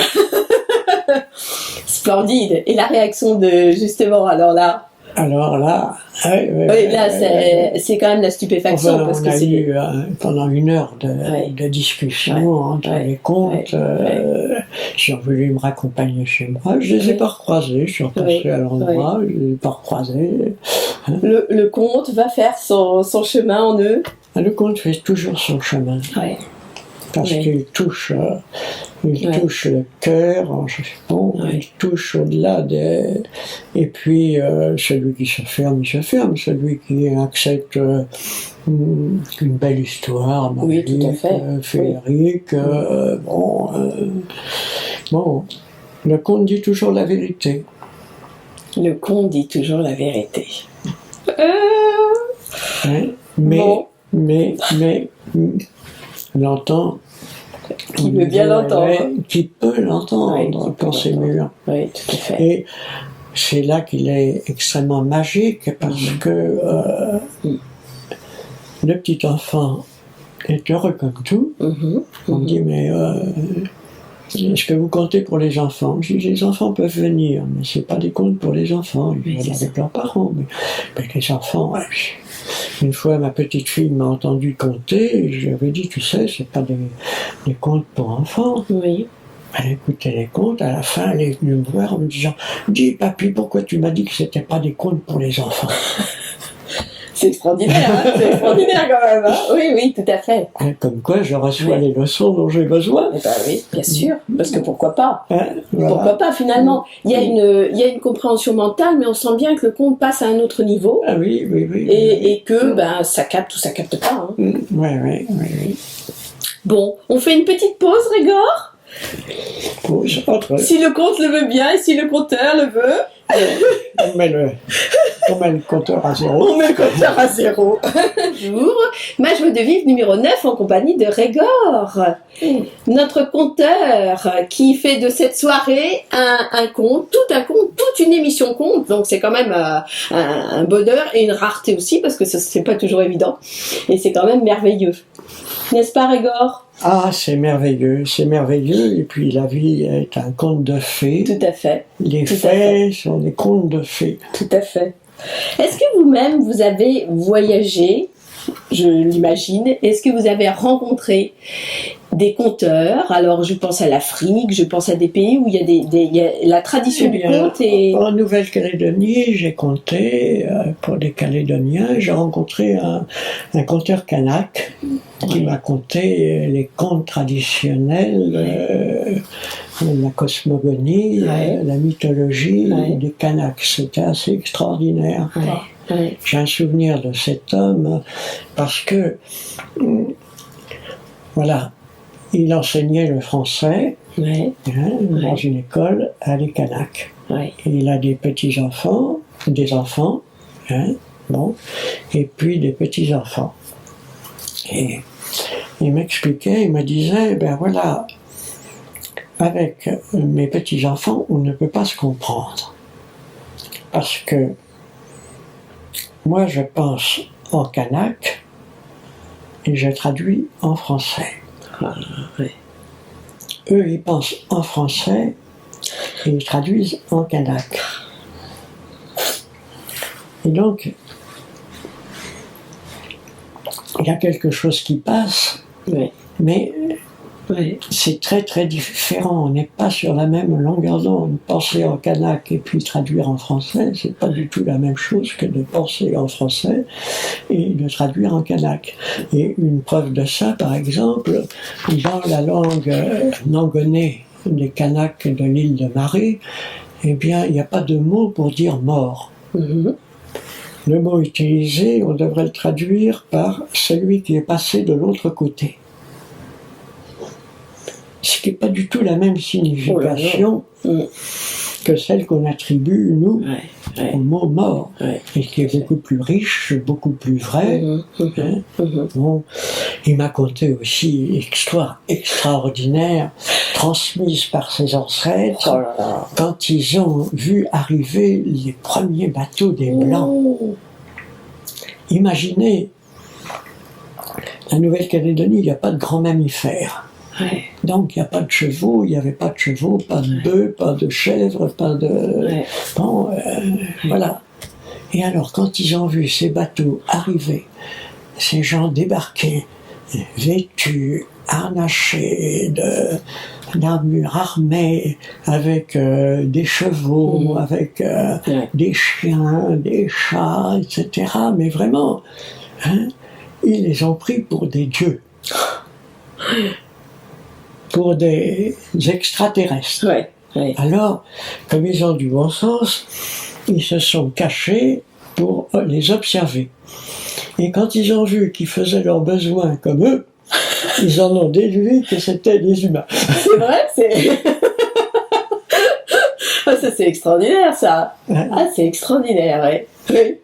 Splendide! Et la réaction de, justement, alors là, là, c'est quand même la stupéfaction. Enfin, parce on que a c'est... eu pendant une heure de discussion entre les contes. Ils ont voulu me raccompagner chez moi. Je les ai pas recroisés. Je suis repassé à l'endroit. Je les ai pas recroisés. Hein. Le conte va faire son chemin en eux. Le conte fait toujours son chemin. Parce qu'il touche, touche le cœur, il touche au-delà des... Et puis, celui qui se ferme, il se ferme. Celui qui accepte une belle histoire, magique, féerique, bon, le conte dit toujours la vérité. Le conte dit toujours la vérité. Mais, l'entend. Qui veut bien l'entendre. Qui peut l'entendre quand c'est mûr. Oui, tout à fait. Et c'est là qu'il est extrêmement magique parce que le petit enfant est heureux comme tout. On me dit, mais est-ce que vous comptez pour les enfants? Je dis, les enfants peuvent venir, mais c'est pas des contes pour les enfants. Ils viennent avec leurs parents. Mais les enfants, une fois, ma petite fille m'a entendu compter, et je lui avais dit, tu sais, c'est pas des contes pour enfants. Oui. Elle écoutait les contes, à la fin, elle est venue me voir en me disant, dis, papy, pourquoi tu m'as dit que c'était pas des contes pour les enfants? C'est extraordinaire, hein, c'est extraordinaire quand même. Hein. Oui, tout à fait. Comme quoi, je reçois les leçons dont j'ai besoin. Eh ben oui, bien sûr, parce que pourquoi pas. Voilà. Pourquoi pas, finalement. Il y a une compréhension mentale, mais on sent bien que le conte passe à un autre niveau. Ah oui. Et que ça capte ou ça capte pas. Hein. Oui. Bon, on fait une petite pause, Régor? Pause entre. Si le conte le veut bien et si le conteur le veut. On met le compteur à zéro. On met le compteur à zéro. Bonjour, ma joie de vivre numéro 9 en compagnie de Régor, notre conteur qui fait de cette soirée un conte, toute une émission conte. Donc c'est quand même un bonheur et une rareté aussi parce que c'est pas toujours évident. Et c'est quand même merveilleux. N'est-ce pas, Régor? Ah, c'est merveilleux. Et puis la vie est un conte de fées. Tout à fait. Les fées sont des contes de fées. Tout à fait. Est-ce que vous-même, vous avez voyagé, je l'imagine, est-ce que vous avez rencontré des conteurs? Alors, je pense à l'Afrique, je pense à des pays où il y a la tradition du conte. Et... En Nouvelle-Calédonie, j'ai compté, pour des Calédoniens, j'ai rencontré un conteur kanak qui m'a conté les contes traditionnels, la cosmogonie, la mythologie des Kanaks. C'était assez extraordinaire. J'ai un souvenir de cet homme parce que, voilà, il enseignait le français dans une école à les Kanaks. Il a des petits-enfants, des enfants, et puis des petits-enfants. Et il m'expliquait, il me disait, ben voilà, avec mes petits-enfants, on ne peut pas se comprendre. Parce que moi, je pense en kanak et je traduis en français. Eux, ils pensent en français et ils traduisent en kanak. Et donc, il y a quelque chose qui passe, mais c'est très très différent. On n'est pas sur la même longueur d'onde. Penser en kanak et puis traduire en français, c'est pas du tout la même chose que de penser en français et de traduire en kanak. Et une preuve de ça, par exemple, dans la langue nangonais des Kanaks de l'île de Marie, eh bien, il n'y a pas de mot pour dire mort. Le mot utilisé, on devrait le traduire par celui qui est passé de l'autre côté. Ce qui n'est pas du tout la même signification que celle qu'on attribue, nous, au mot mort, et qui est beaucoup plus riche, beaucoup plus vrai. Bon, il m'a conté aussi une histoire extraordinaire, transmise par ses ancêtres, quand ils ont vu arriver les premiers bateaux des Blancs. Imaginez, la Nouvelle-Calédonie, il n'y a pas de grands mammifères. Donc il n'y a pas de chevaux, il n'y avait pas de chevaux, pas de bœufs, pas de chèvres, pas de... Bon, voilà. Et alors quand ils ont vu ces bateaux arriver, ces gens débarquer, vêtus, harnachés, d'armures armées, avec des chevaux, avec des chiens, des chats, etc. Mais vraiment, ils les ont pris pour des dieux. Pour des extraterrestres. Alors, comme ils ont du bon sens, ils se sont cachés pour les observer. Et quand ils ont vu qu'ils faisaient leurs besoins comme eux, ils en ont déduit que c'était des humains. C'est vrai, ça c'est extraordinaire, ça. Ah, c'est extraordinaire, Et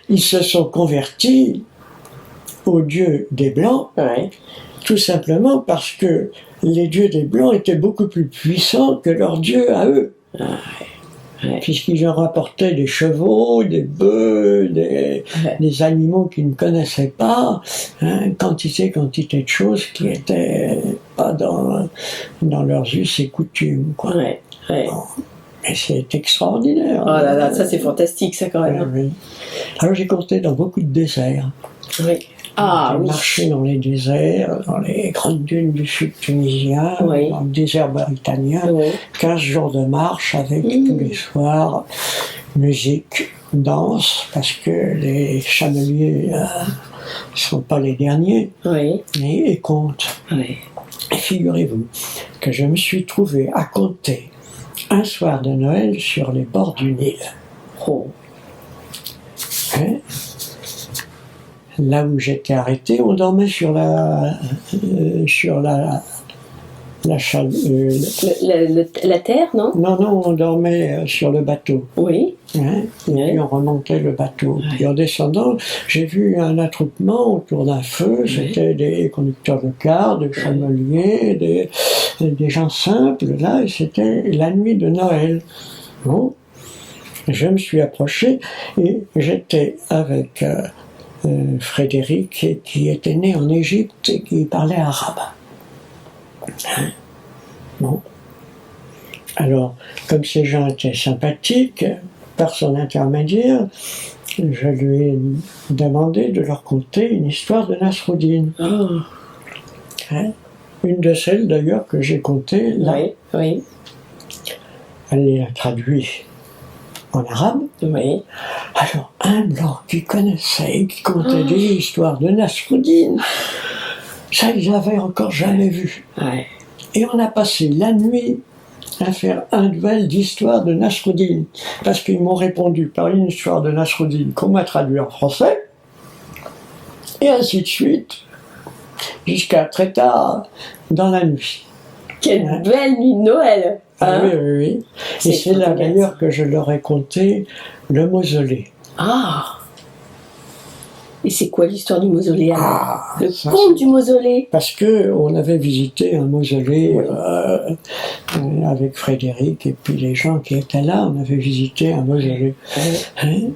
ils se sont convertis aux dieux des Blancs, tout simplement parce que les dieux des Blancs étaient beaucoup plus puissants que leurs dieux à eux. Puisqu'ils leur apportaient des chevaux, des bœufs, des animaux qu'ils ne connaissaient pas, quantité de choses qui n'étaient pas dans leurs us et coutumes. Bon. Mais c'est extraordinaire. Oh là là, ça c'est fantastique, ça quand même. Alors j'ai compté dans beaucoup de déserts. J'ai marché dans les déserts, dans les grandes dunes du sud tunisien, dans le désert mauritanien, 15 jours de marche avec tous les soirs musique, danse, parce que les chameliers ne sont pas les derniers, et comptent. Et figurez-vous que je me suis trouvé à compter un soir de Noël sur les bords du Nil. là où j'étais arrêté, on dormait sur la La terre, non? Non, on dormait sur le bateau. Oui. Hein, et Oui. puis on remontait le bateau. Puis en descendant, j'ai vu un attroupement autour d'un feu. C'était des conducteurs de cars, des chameliers, des gens simples, là, et c'était la nuit de Noël. Bon. Je me suis approché et j'étais avec Frédéric, qui était né en Égypte et qui parlait arabe. Hein? Bon. Alors, comme ces gens étaient sympathiques, par son intermédiaire, je lui ai demandé de leur conter une histoire de Nasruddin. Oh. Hein? Une de celles d'ailleurs que j'ai contées là. Oui, oui, Elle l'a traduit en arabe. oui. Alors, un blanc qui connaissait, qui contait des histoires de Nasruddin, ça ils n'avaient encore jamais vu. Ouais. Et on a passé la nuit à faire un duel d'histoires de Nasruddin, parce qu'ils m'ont répondu par une histoire de Nasruddin qu'on m'a traduit en français, et ainsi de suite, jusqu'à très tard dans la nuit. Quelle belle nuit de Noël! Ah Hein? oui. Et c'est là d'ailleurs que je leur ai conté le mausolée. Ah! Et c'est quoi l'histoire du mausolée alors? Ah, Le ça, conte du mausolée? parce que on avait visité un mausolée avec Frédéric et puis les gens qui étaient là, on avait visité un mausolée. Hein?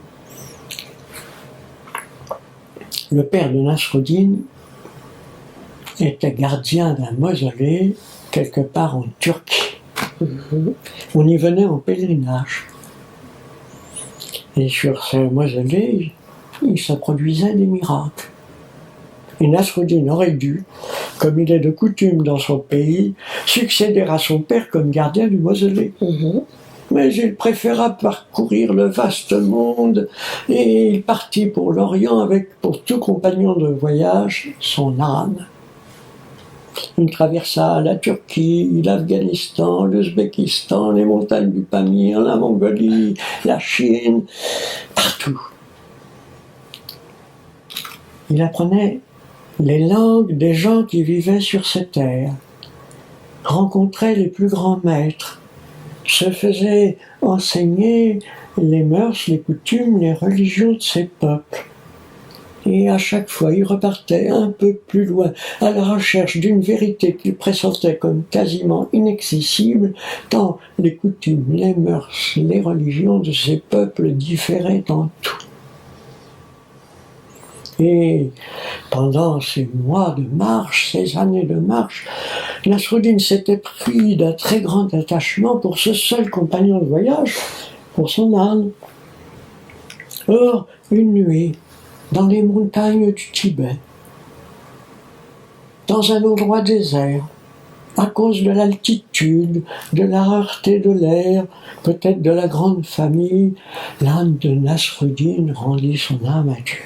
Le père de Nasruddin était gardien d'un mausolée quelque part en Turquie. On y venait en pèlerinage. Et sur ce mausolée, il se produisait des miracles. Et Nasruddin aurait dû, comme il est de coutume dans son pays, succéder à son père comme gardien du mausolée. Mais il préféra parcourir le vaste monde et il partit pour l'Orient avec pour tout compagnon de voyage son âne. Il traversa la Turquie, l'Afghanistan, l'Ouzbékistan, les montagnes du Pamir, la Mongolie, la Chine, partout. Il apprenait les langues des gens qui vivaient sur cette terre, rencontrait les plus grands maîtres, se faisait enseigner les mœurs, les coutumes, les religions de ces peuples. Et à chaque fois, il repartait un peu plus loin, à la recherche d'une vérité qu'il pressentait comme quasiment inaccessible, tant les coutumes, les mœurs, les religions de ces peuples différaient en tout. Et pendant ces mois de marche, ces années de marche, Nasruddin s'était pris d'un très grand attachement pour ce seul compagnon de voyage, pour son âne. Or, une nuit, dans les montagnes du Tibet, dans un endroit désert, à cause de l'altitude, de la rareté de l'air, peut-être de la grande famille, l'âne de Nasruddin rendit son âme à Dieu.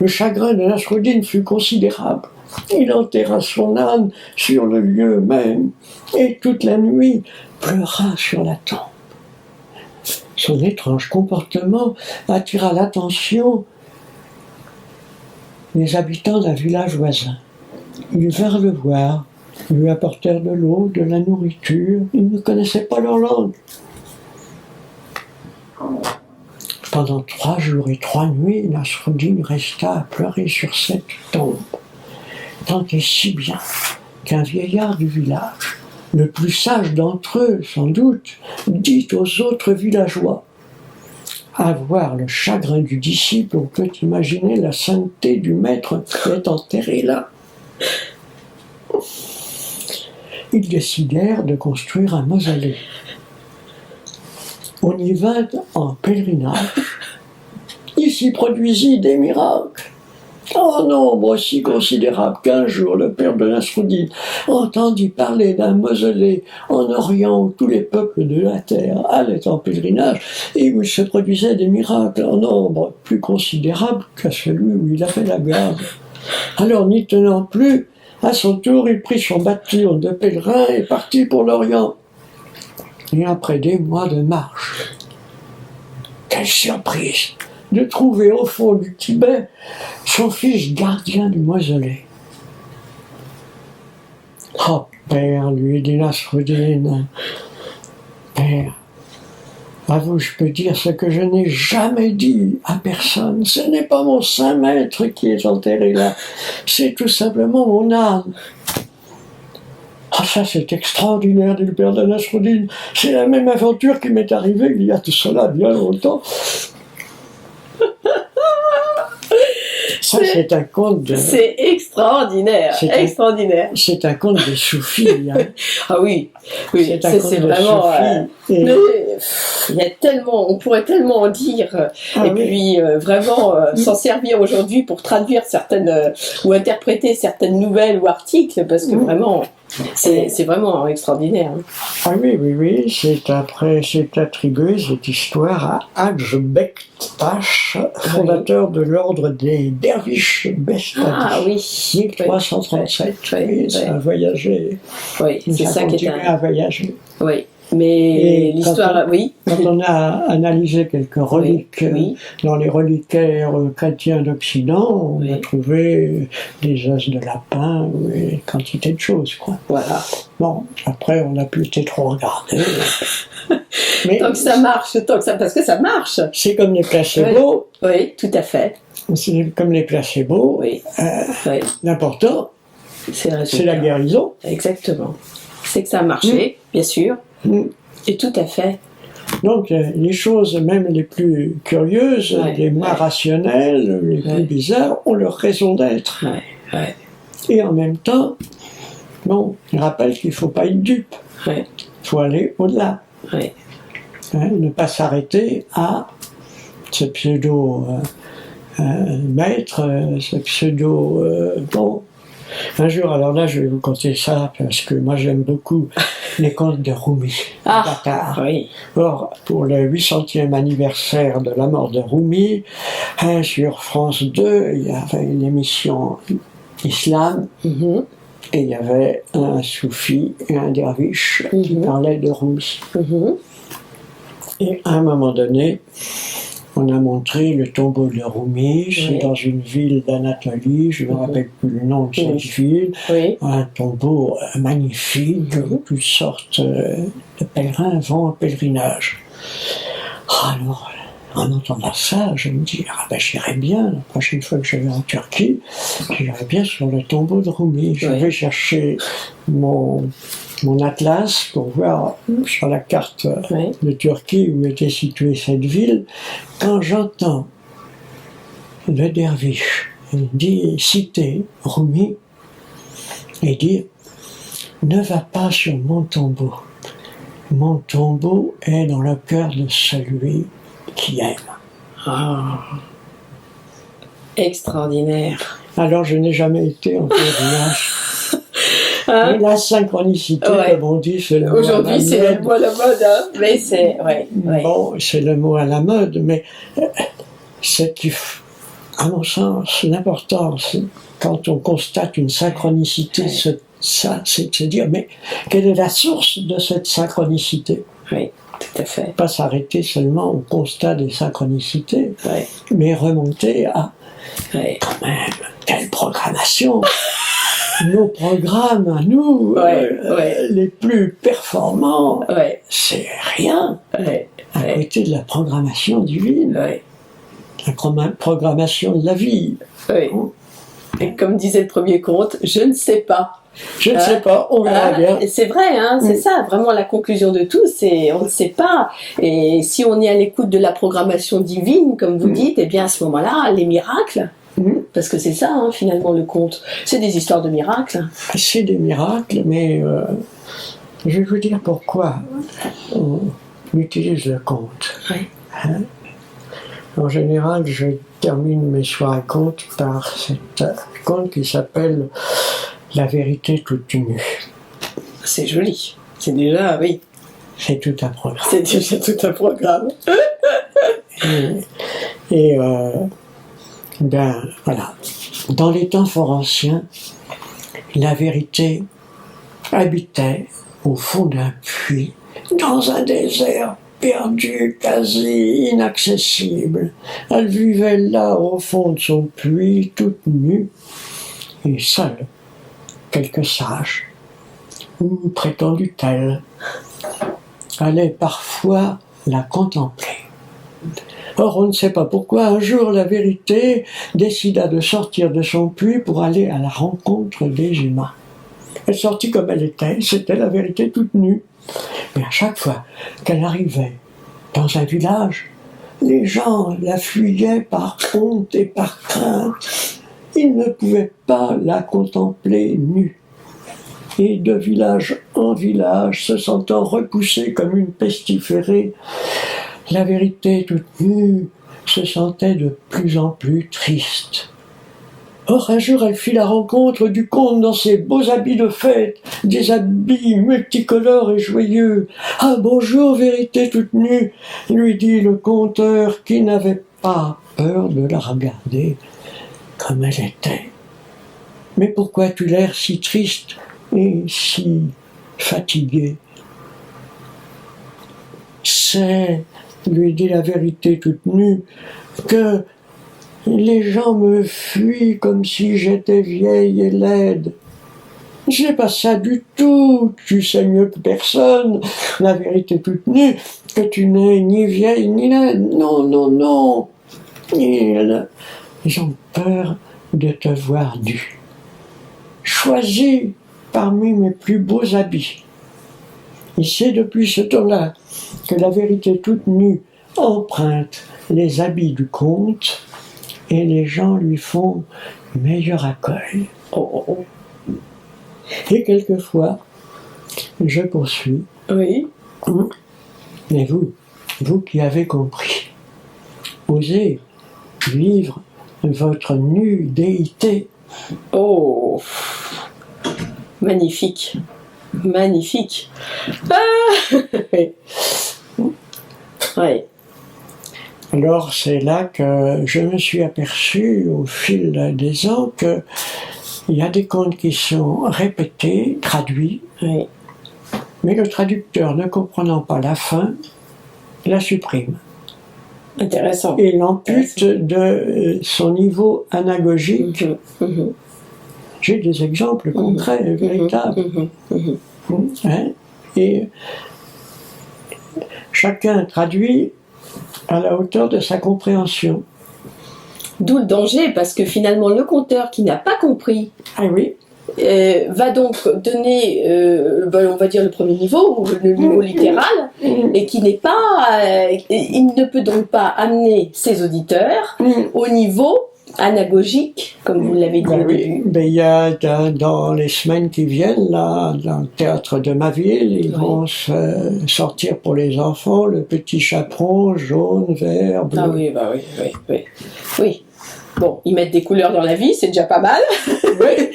Le chagrin de Nasruddin fut considérable. Il enterra son âne sur le lieu même, et toute la nuit pleura sur la tombe. Son étrange comportement attira l'attention des habitants d'un village voisin. Ils vinrent le voir, lui apportèrent de l'eau, de la nourriture. Ils ne connaissaient pas leur langue. Pendant 3 jours et 3 nuits, Nasruddin resta à pleurer sur cette tombe. Tant et si bien qu'un vieillard du village, le plus sage d'entre eux sans doute, dit aux autres villageois: à voir le chagrin du disciple, on peut imaginer la sainteté du maître qui est enterré là. Ils décidèrent de construire un mausolée. On y vint en pèlerinage. Il s'y produisit des miracles. En nombre si considérable qu'un jour le père de Nasruddin entendit parler d'un mausolée en Orient où tous les peuples de la terre allaient en pèlerinage et où il se produisait des miracles en nombre plus considérable qu'à celui où il avait la garde. Alors, n'y tenant plus, à son tour, il prit son bâton de pèlerin et partit pour l'Orient. Et après des mois de marche, quelle surprise! de trouver au fond du Tibet son fils gardien du mausolée. Oh, père, lui dit Nasruddin, père, à vous je peux dire ce que je n'ai jamais dit à personne. Ce n'est pas mon saint maître qui est enterré là, c'est tout simplement mon âme. Ah, ça c'est extraordinaire, dit le père de Nasruddin. C'est la même aventure qui m'est arrivée il y a tout cela bien longtemps. Ça, c'est un conte de... C'est extraordinaire, extraordinaire. C'est un conte de soufis. Hein. Ah oui, oui, c'est un ça conte c'est de vraiment... soufis. Et... mais, il y a tellement, on pourrait tellement en dire, et oui. puis vraiment s'en servir aujourd'hui pour traduire certaines, ou interpréter certaines nouvelles ou articles, parce que vraiment, c'est vraiment extraordinaire. Ah oui, oui, oui, c'est attribué cette histoire à Hadj Bektash, fondateur de l'ordre des derviches Bestami. Ah oui. 1337. Oui, ça a voyagé. Oui, c'est ça qui est à voyager. Oui. Mais et l'histoire, oui. Quand on a analysé quelques reliques dans les reliquaires chrétiens d'Occident, on a trouvé des os de lapin, et quantité de choses, quoi. Voilà. Bon, après, on n'a plus été trop regardé. Mais tant que ça marche, parce que ça marche. C'est comme les placebos. Oui, tout à fait. C'est comme les placebos. Oui. L'important, c'est la guérison. Exactement. C'est que ça a marché, bien sûr. Et tout à fait. Donc, les choses, même les plus curieuses, les moins rationnelles, les plus bizarres, ont leur raison d'être. Et en même temps, bon, je rappelle qu'il ne faut pas être dupe. Il faut aller au-delà. Ne pas s'arrêter à ce pseudo-maître, ce pseudo... bon. Un jour, alors là, je vais vous conter ça, parce que moi, j'aime beaucoup les contes de Rumi. Or, pour le 800e anniversaire de la mort de Rumi, sur France 2, il y avait une émission Islam, et il y avait un soufi et un derviche qui parlaient de Rumi. Et à un moment donné, on a montré le tombeau de Rumi, c'est dans une ville d'Anatolie, je ne me rappelle plus le nom de cette ville, un tombeau magnifique, où toutes sortes de pèlerins vont en pèlerinage. Alors, en entendant ça, je me dis, j'irai bien, la prochaine fois que je vais en Turquie, j'irai bien sur le tombeau de Rumi. Je vais chercher mon atlas pour voir sur la carte de Turquie où était située cette ville. Quand j'entends le derviche citer Rumi et dire « Ne va pas sur mon tombeau est dans le cœur de celui qui aime. » Extraordinaire. Alors je n'ai jamais été en pèlerinage. Mais la synchronicité, comme on dit, c'est le mot à la mode. Aujourd'hui, c'est le mot à la mode, hein. Mais c'est... Bon, c'est le mot à la mode, mais c'est qui, à mon sens, l'important, quand on constate une synchronicité, c'est de se dire, mais quelle est la source de cette synchronicité? Oui, tout à fait. Pas s'arrêter seulement au constat des synchronicités, mais remonter à, quand même, quelle programmation! Nos programmes à nous, les plus performants, c'est rien à côté de la programmation divine, la programmation de la vie. Et comme disait le premier conte, je ne sais pas. Je ne sais pas, on verra bien. C'est vrai, c'est ça, vraiment la conclusion de tout, c'est on ne sait pas. Et si on est à l'écoute de la programmation divine, comme vous dites, eh bien à ce moment-là, les miracles, parce que c'est ça, finalement, le conte. C'est des histoires de miracles. C'est des miracles, mais je vais vous dire pourquoi on utilise le conte. En général, je termine mes soirées contes par cette conte qui s'appelle « La vérité toute nue ». C'est joli. C'est déjà, C'est tout un programme. C'est déjà tout un programme. Et ben voilà. Dans les temps fort anciens, la vérité habitait au fond d'un puits, dans un désert perdue, quasi inaccessible. Elle vivait là, au fond de son puits, toute nue, et seule. Quelques sages, ou prétendus tels, allaient parfois la contempler. Or, on ne sait pas pourquoi, un jour, la vérité décida de sortir de son puits pour aller à la rencontre des humains. Elle sortit comme elle était, c'était la vérité toute nue. Mais à chaque fois qu'elle arrivait dans un village, les gens la fuyaient par honte et par crainte. Ils ne pouvaient pas la contempler nue. Et de village en village, se sentant repoussée comme une pestiférée, la vérité toute nue se sentait de plus en plus triste. Or, un jour, elle fit la rencontre du comte dans ses beaux habits de fête, des habits multicolores et joyeux. « Ah, bonjour, vérité toute nue !» lui dit le conteur, qui n'avait pas peur de la regarder comme elle était. « Mais pourquoi as-tu l'air si triste et si fatigué ?»« C'est, lui dit la vérité toute nue, que les gens me fuient comme si j'étais vieille et laide. C'est pas ça du tout, tu sais mieux que personne, la vérité toute nue, que tu n'es ni vieille ni laide. Non, non, non. Ils ont peur de te voir nue. Choisis parmi mes plus beaux habits. Et c'est depuis ce temps-là que la vérité toute nue emprunte les habits du comte et les gens lui font meilleur accueil. Oh, oh. Et quelquefois, je poursuis. Oui. Mais vous qui avez compris, osez vivre votre nudité. Oh, magnifique, magnifique. Ah ouais. Alors c'est là que je me suis aperçu au fil des ans que il y a des contes qui sont répétés, traduits, Oui. mais le traducteur, ne comprenant pas la fin, la supprime. Intéressant. Et l'ampute de son niveau anagogique. J'ai des exemples concrets, véritables. Hein? Et chacun traduit à la hauteur de sa compréhension. D'où le danger, parce que finalement, le conteur qui n'a pas compris Ah oui. Va donc donner, on va dire le premier niveau, ou le niveau littéral, et qui n'est pas, il ne peut donc pas amener ses auditeurs au niveau anagogique, comme vous l'avez dit au début. Ben, il y a dans les semaines qui viennent, là, dans le théâtre de ma ville, ils vont sortir pour les enfants le petit chaperon jaune, vert, bleu. Ah oui, bah oui. Bon, ils mettent des couleurs dans la vie, c'est déjà pas mal, mais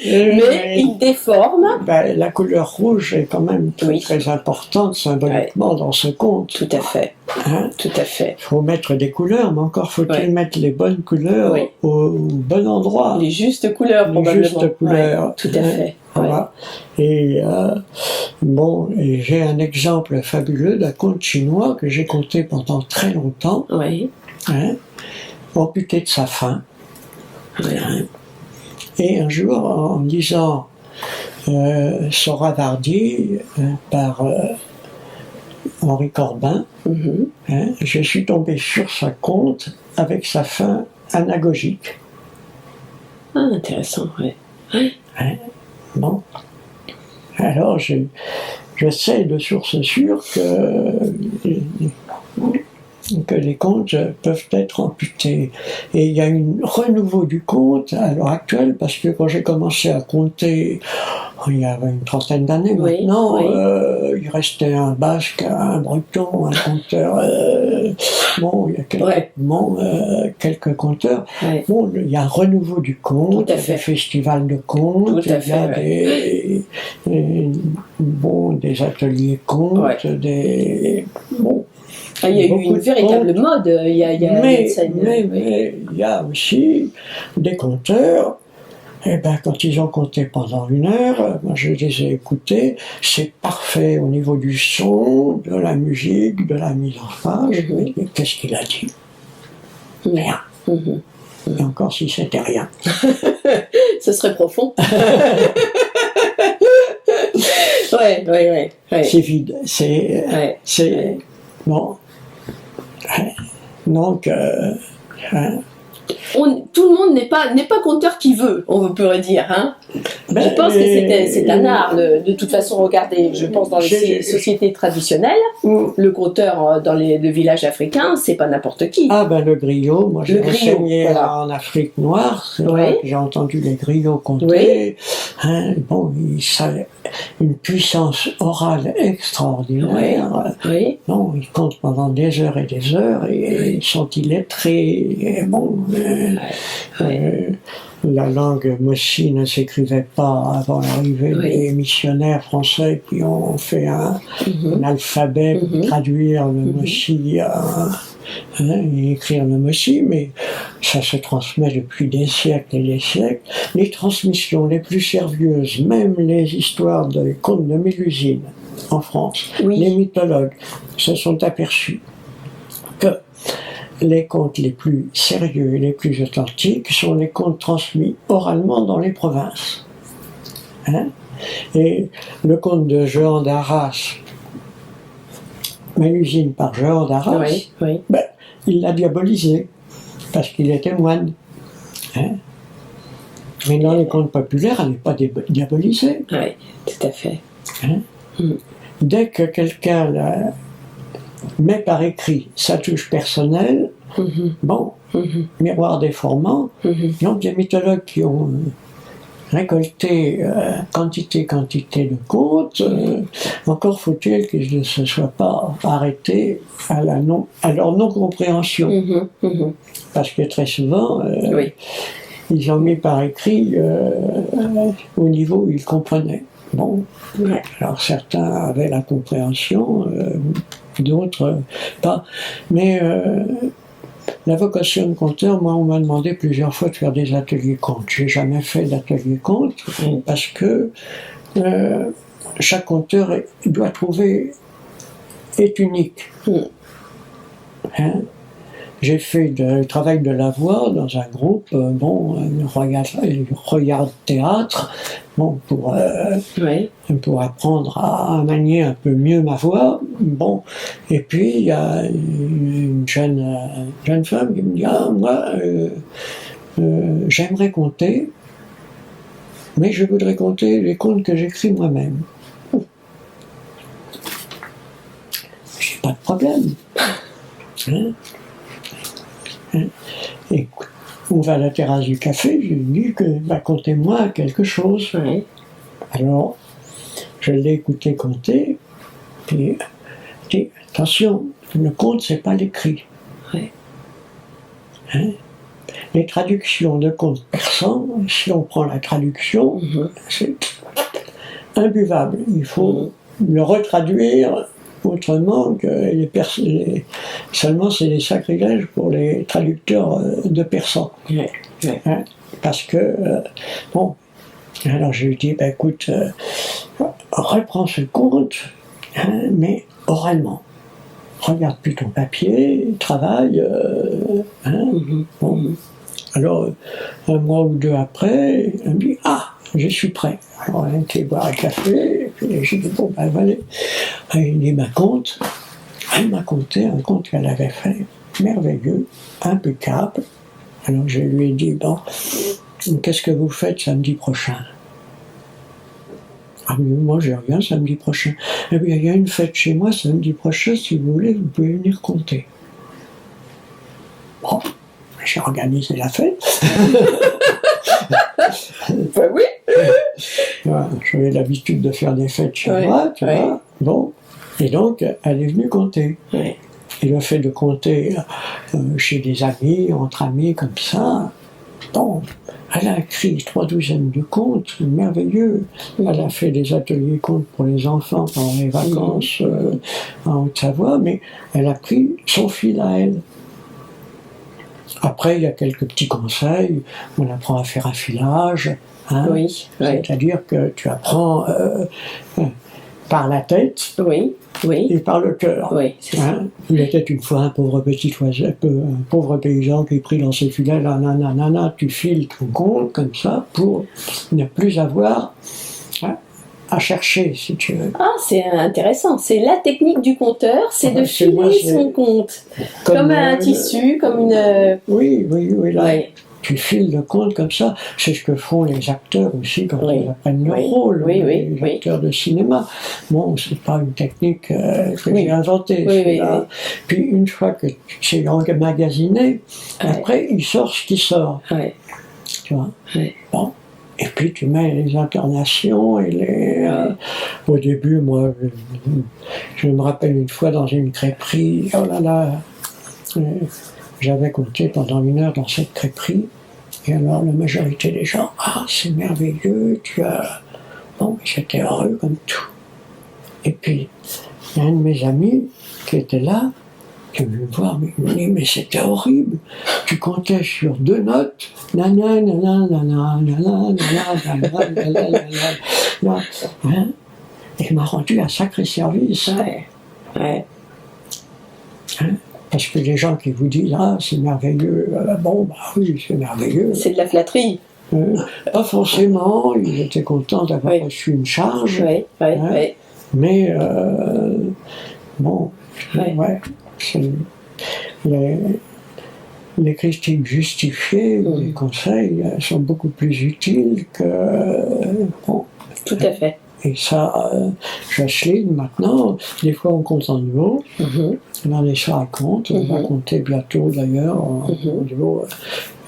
ils déforment. Ben, la couleur rouge est quand même très importante symboliquement dans ce conte. Tout à fait. Hein? Tout à fait. Il faut mettre des couleurs, mais encore faut-il mettre les bonnes couleurs au bon endroit. Les justes couleurs, probablement. Les justes couleurs. Tout à fait. Voilà. Et et j'ai un exemple fabuleux d'un conte chinois que j'ai conté pendant très longtemps. Oui. Hein, amputé de sa faim. Hein. Et un jour, en lisant Sohrawardi par Henri Corbin, hein, je suis tombé sur sa conte avec sa fin anagogique. Ah, intéressant, oui. Hein, bon. Alors, je sais de source sûre que les contes peuvent être amputés. Et il y a un renouveau du conte à l'heure actuelle, parce que quand j'ai commencé à compter, il y a une trentaine d'années maintenant, il restait un basque, un breton, un conteur, il y a quelques conteurs. Bon, il y a un renouveau du conte, des festivals de contes, il y a des ateliers contes, il y a eu une véritable mode il y a mais il y a aussi des conteurs Et ben, quand ils ont compté pendant 1 heure, moi je les ai écoutés, c'est parfait au niveau du son, de la musique, de la mise en page. Je me dis, qu'est-ce qu'il a dit? Rien. Et encore si c'était rien. Ce serait profond. Ouais. C'est vide. C'est bon. Donc, Tout le monde n'est pas conteur qui veut, on pourrait dire. Hein. Je pense que c'est un art, de toute façon. Regardez, je pense dans les sociétés traditionnelles, le conteur dans les villages africains, c'est pas n'importe qui. Ah ben le griot, moi j'ai enseigné en Afrique noire, c'est vrai que j'ai entendu les griots compter. Hein, bon, ils avaient une puissance orale extraordinaire. Bon, ils comptent pendant des heures et des heures et ils sont illettrés. Et bon, la langue Mossi ne s'écrivait pas avant l'arrivée des missionnaires français qui ont fait un alphabet pour traduire le Mossi et écrire le Mossi, mais ça se transmet depuis des siècles et des siècles. Les transmissions les plus sérieuses, même les histoires des contes de Mélusine en France, les mythologues se sont aperçus que les contes les plus sérieux et les plus authentiques sont les contes transmis oralement dans les provinces. Hein? Et le conte de Jehan d'Arras, Mélusine par Jehan d'Arras, ben, il l'a diabolisé, parce qu'il était moine. Hein? Mais dans les contes populaires, elle n'est pas diabolisée. Oui, tout à fait. Hein? Dès que quelqu'un la met par écrit sa touche personnelle, bon, miroir déformant, donc des mythologues qui ont récolté quantité de contes, encore faut-il qu'ils ne se soient pas arrêtés à leur non-compréhension. Parce que très souvent, ils ont mis par écrit au niveau où ils comprenaient. Bon, alors certains avaient la compréhension, d'autres pas. Mais la vocation de conteur, moi on m'a demandé plusieurs fois de faire des ateliers contes. J'ai jamais fait d'atelier contes parce que chaque conteur doit trouver est unique. Hein? J'ai fait le travail de la voix dans un groupe, Royal Théâtre, bon, pour apprendre à manier un peu mieux ma voix. Bon, et puis il y a une jeune femme qui me dit moi, j'aimerais conter, mais je voudrais conter les contes que j'écris moi-même. J'ai pas de problème. Hein? Et on va à la terrasse du café, je lui dis que contez-moi quelque chose. Alors, je l'ai écouté conter, puis je dis attention, le conte c'est pas l'écrit. Hein? Les traductions de contes persans, si on prend la traduction, c'est imbuvable. Il faut le retraduire. Autrement que seulement c'est des sacrilèges pour les traducteurs de persan. Hein, parce que, bon, alors je lui dis, écoute, reprends ce conte, hein, mais oralement. Regarde plus ton papier, travaille. Bon. Alors, 1 mois ou 2 après, elle me dit, je suis prêt. Alors, elle était boire un café, et puis j'ai dit, bon, voilà. Elle m'a conté un conte qu'elle avait fait, merveilleux, impeccable. Alors, je lui ai dit, bon, qu'est-ce que vous faites samedi prochain? Ah, mais moi, je reviens samedi prochain. Eh bien, il y a une fête chez moi samedi prochain, si vous voulez, vous pouvez venir compter. Bon, j'ai organisé la fête. Oui. J'avais l'habitude de faire des fêtes chez moi, tu vois. Bon. Et donc, elle est venue compter. Et le fait de compter chez des amis, entre amis, comme ça, bon, elle a écrit 3 douzaines de contes, merveilleux. Elle a fait des ateliers contes pour les enfants pendant les vacances en Haute-Savoie, mais elle a pris son fil à elle. Après, il y a quelques petits conseils. On apprend à faire un filage. hein. Oui, oui, C'est-à-dire que tu apprends par la tête oui, oui, et par le cœur. oui, c'est ça. Hein. Il était une fois un pauvre petit oiseau, un pauvre paysan qui prit dans ses filets, là, nanana, tu files ton compte comme ça pour ne plus avoir à chercher, si tu veux. Ah, c'est intéressant. C'est la technique du compteur, c'est de C'est moi, filer c'est- son compte. Comme un tissu, comme une... Oui, là, Ouais. tu files le compte comme ça. C'est ce que font les acteurs aussi quand Oui. ils apprennent leur Oui. rôle, Oui, les oui. acteurs de cinéma. Bon, c'est pas une technique que Oui. j'ai inventée. Oui, celui-là. oui. Puis une fois que c'est emmagasiné, Ouais. après il sort ce qui sort. Ouais. Tu vois. Ouais. Bon. Et puis tu mets les intonations et les. Au début, moi, je me rappelle une fois dans une crêperie, oh là là, j'avais compté pendant 1 heure dans cette crêperie. Et alors la majorité des gens, ah c'est merveilleux, tu as. Bon, j'étais heureux comme tout. Et puis, il y a un de mes amis qui était là, qui est venu me voir, mais il me dit, mais c'était horrible. Tu comptais sur 2 notes, nana, nana, nana, nana, nana, nana, nana, hein. Et il m'a rendu un sacré service. Ouais. Ouais. Hein. Parce que les gens qui vous disent, ah c'est merveilleux, bon, bah oui, c'est merveilleux. C'est de la flatterie. Pas forcément, ils étaient contents d'avoir Oui. reçu une charge, Oui, oui, Hein. oui. mais bon, Ouais. ouais, c'est- les critiques justifiées, les conseils sont beaucoup plus utiles que. Bon, Tout à fait. et ça, Jocelyne, maintenant, des fois on compte en duo, Mhm. on en est sur un compte, on va compter bientôt d'ailleurs en duo.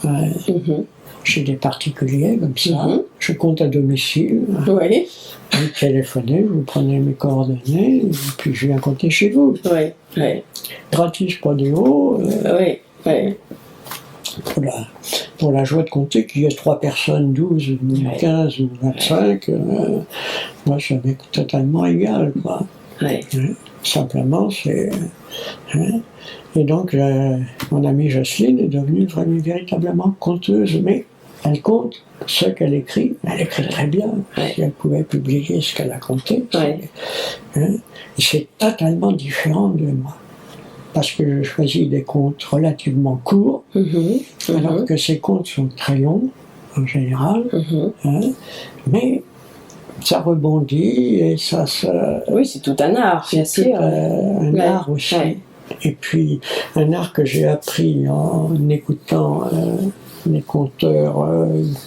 Mhm. Chez des particuliers comme ça, Mhm. je compte à domicile, Oui, vous téléphonez, vous prenez mes coordonnées, et puis je viens compter chez vous. oui, oui, Gratis, pas de haut, oui, oui. pour la joie de compter qu'il y ait 3 personnes, 12, ou 15 ou 25, moi ça m'est totalement égal, quoi. Oui. Simplement, c'est. Et donc, mon amie Jocelyne est devenue vraiment véritablement conteuse, mais elle compte ce qu'elle écrit. Elle écrit très bien. Ouais. Si elle pouvait publier ce qu'elle a compté, Ouais. c'est totalement différent de moi. Parce que je choisis des comptes relativement courts, Mhm. alors que ces comptes sont très longs, en général, Mhm. mais ça rebondit et ça se. Oui, c'est tout un art, bien C'est sûr. tout, un Ouais. art aussi. Ouais. Et puis, un art que j'ai appris en écoutant les conteurs,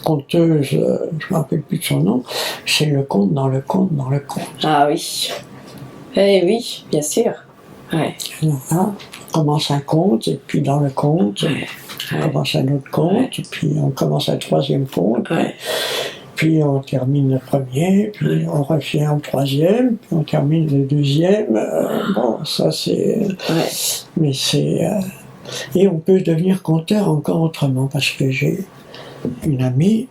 conteuses, je ne me rappelle plus de son nom, c'est le conte dans le conte dans le conte. Ah oui. Eh oui, bien sûr. Ouais. Alors là, on commence un conte, et puis dans le conte, on commence un autre conte, et puis on commence un 3e conte, Ouais. puis on termine le premier, puis on revient au 3e, puis on termine le 2e. Bon, ça c'est. Ouais. Mais c'est. Et on peut devenir conteur encore autrement, parce que j'ai une amie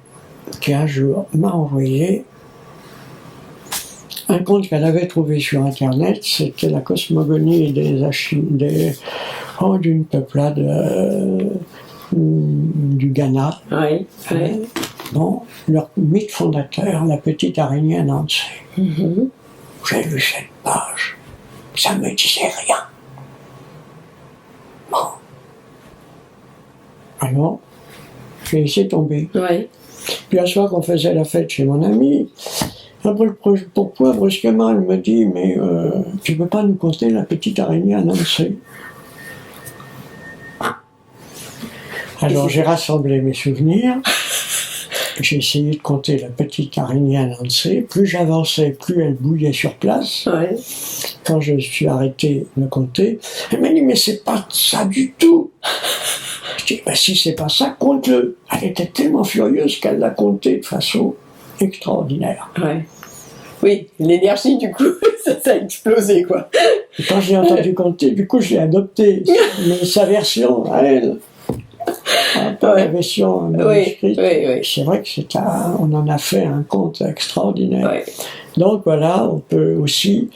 qui un jour m'a envoyé un conte qu'elle avait trouvé sur internet, c'était la cosmogonie d'une peuplade du Ghana. Oui. Oui. Bon, leur mythe fondateur, la petite araignée à Nancy. Mhm. J'ai lu cette page, ça me disait rien. Bon. Alors, j'ai laissé tomber. Oui. Puis un soir qu'on faisait la fête chez mon ami, pourquoi brusquement elle me dit, mais tu peux pas nous conter la petite araignée à Nancy? Alors j'ai rassemblé mes souvenirs, j'ai essayé de compter la petite araignée à Nancy, plus j'avançais, plus elle bouillait sur place. Ouais. Quand je suis arrêté de compter, elle m'a dit, mais c'est pas ça du tout. Je dis, ben, si c'est pas ça, compte-le. Elle était tellement furieuse qu'elle l'a compté de façon extraordinaire. Ouais. Oui, l'énergie, du coup, ça a explosé, quoi. Et quand j'ai entendu compter, du coup, je l'ai adopté. Mais sa version, à elle. Pas la version manuscrite. Oui. C'est vrai que on en a fait un conte extraordinaire. Ouais. Donc voilà, on peut aussi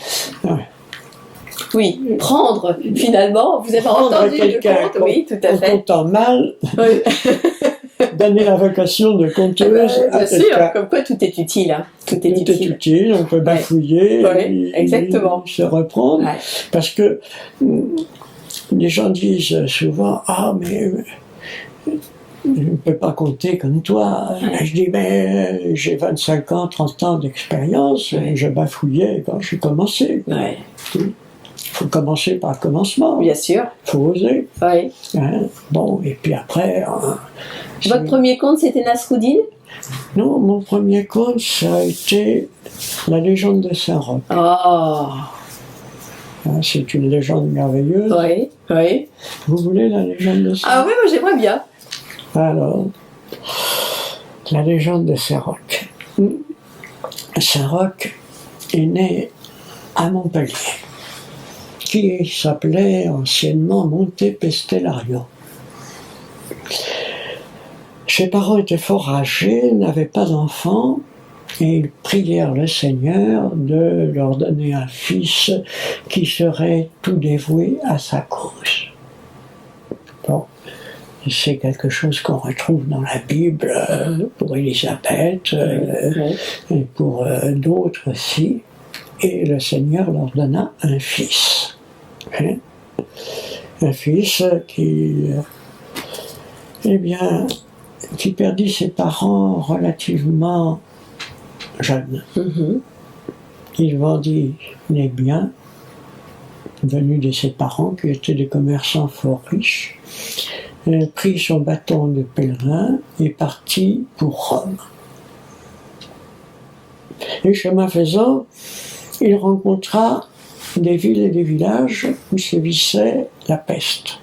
Oui, prendre, finalement, vous avez prendre entendu le quelqu'un conte, oui, tout à en fait. comptant mal Oui. donner la vocation de conteuse à Bien sûr, quelqu'un. comme quoi tout est utile. Hein. Tout est Tout est utile. utile, on peut bafouiller, Ouais, exactement. se reprendre, Ouais. parce que les gens disent souvent « Ah, mais je ne peux pas compter comme toi. » Ouais. Je dis « Mais j'ai 25 ans, 30 ans d'expérience, Ouais. je bafouillais quand j'ai commencé. » Ouais. Il faut commencer par le commencement, il Bien sûr. faut oser. Ouais. Hein. Bon, et puis après... Votre premier conte, c'était Nasruddin? Non, mon premier conte, ça a été La légende de Saint-Roch. Oh. Hein, c'est une légende merveilleuse. Oui, oui. Vous voulez la légende de Saint-Roch? Ah oui, moi j'aimerais bien. Alors, la légende de Saint-Roch. Saint-Roch est né à Montpellier, qui s'appelait anciennement Monte Pestellario. Ses parents étaient fort âgés, n'avaient pas d'enfants, et ils prièrent le Seigneur de leur donner un fils qui serait tout dévoué à sa cause. Bon, c'est quelque chose qu'on retrouve dans la Bible pour Élisabeth et pour d'autres aussi. Et le Seigneur leur donna un fils. Hein? Un fils qui, qui perdit ses parents relativement jeune. Il vendit les biens venus de ses parents, qui étaient des commerçants fort riches, prit son bâton de pèlerin et partit pour Rome. Et chemin faisant, il rencontra des villes et des villages où sévissait la peste.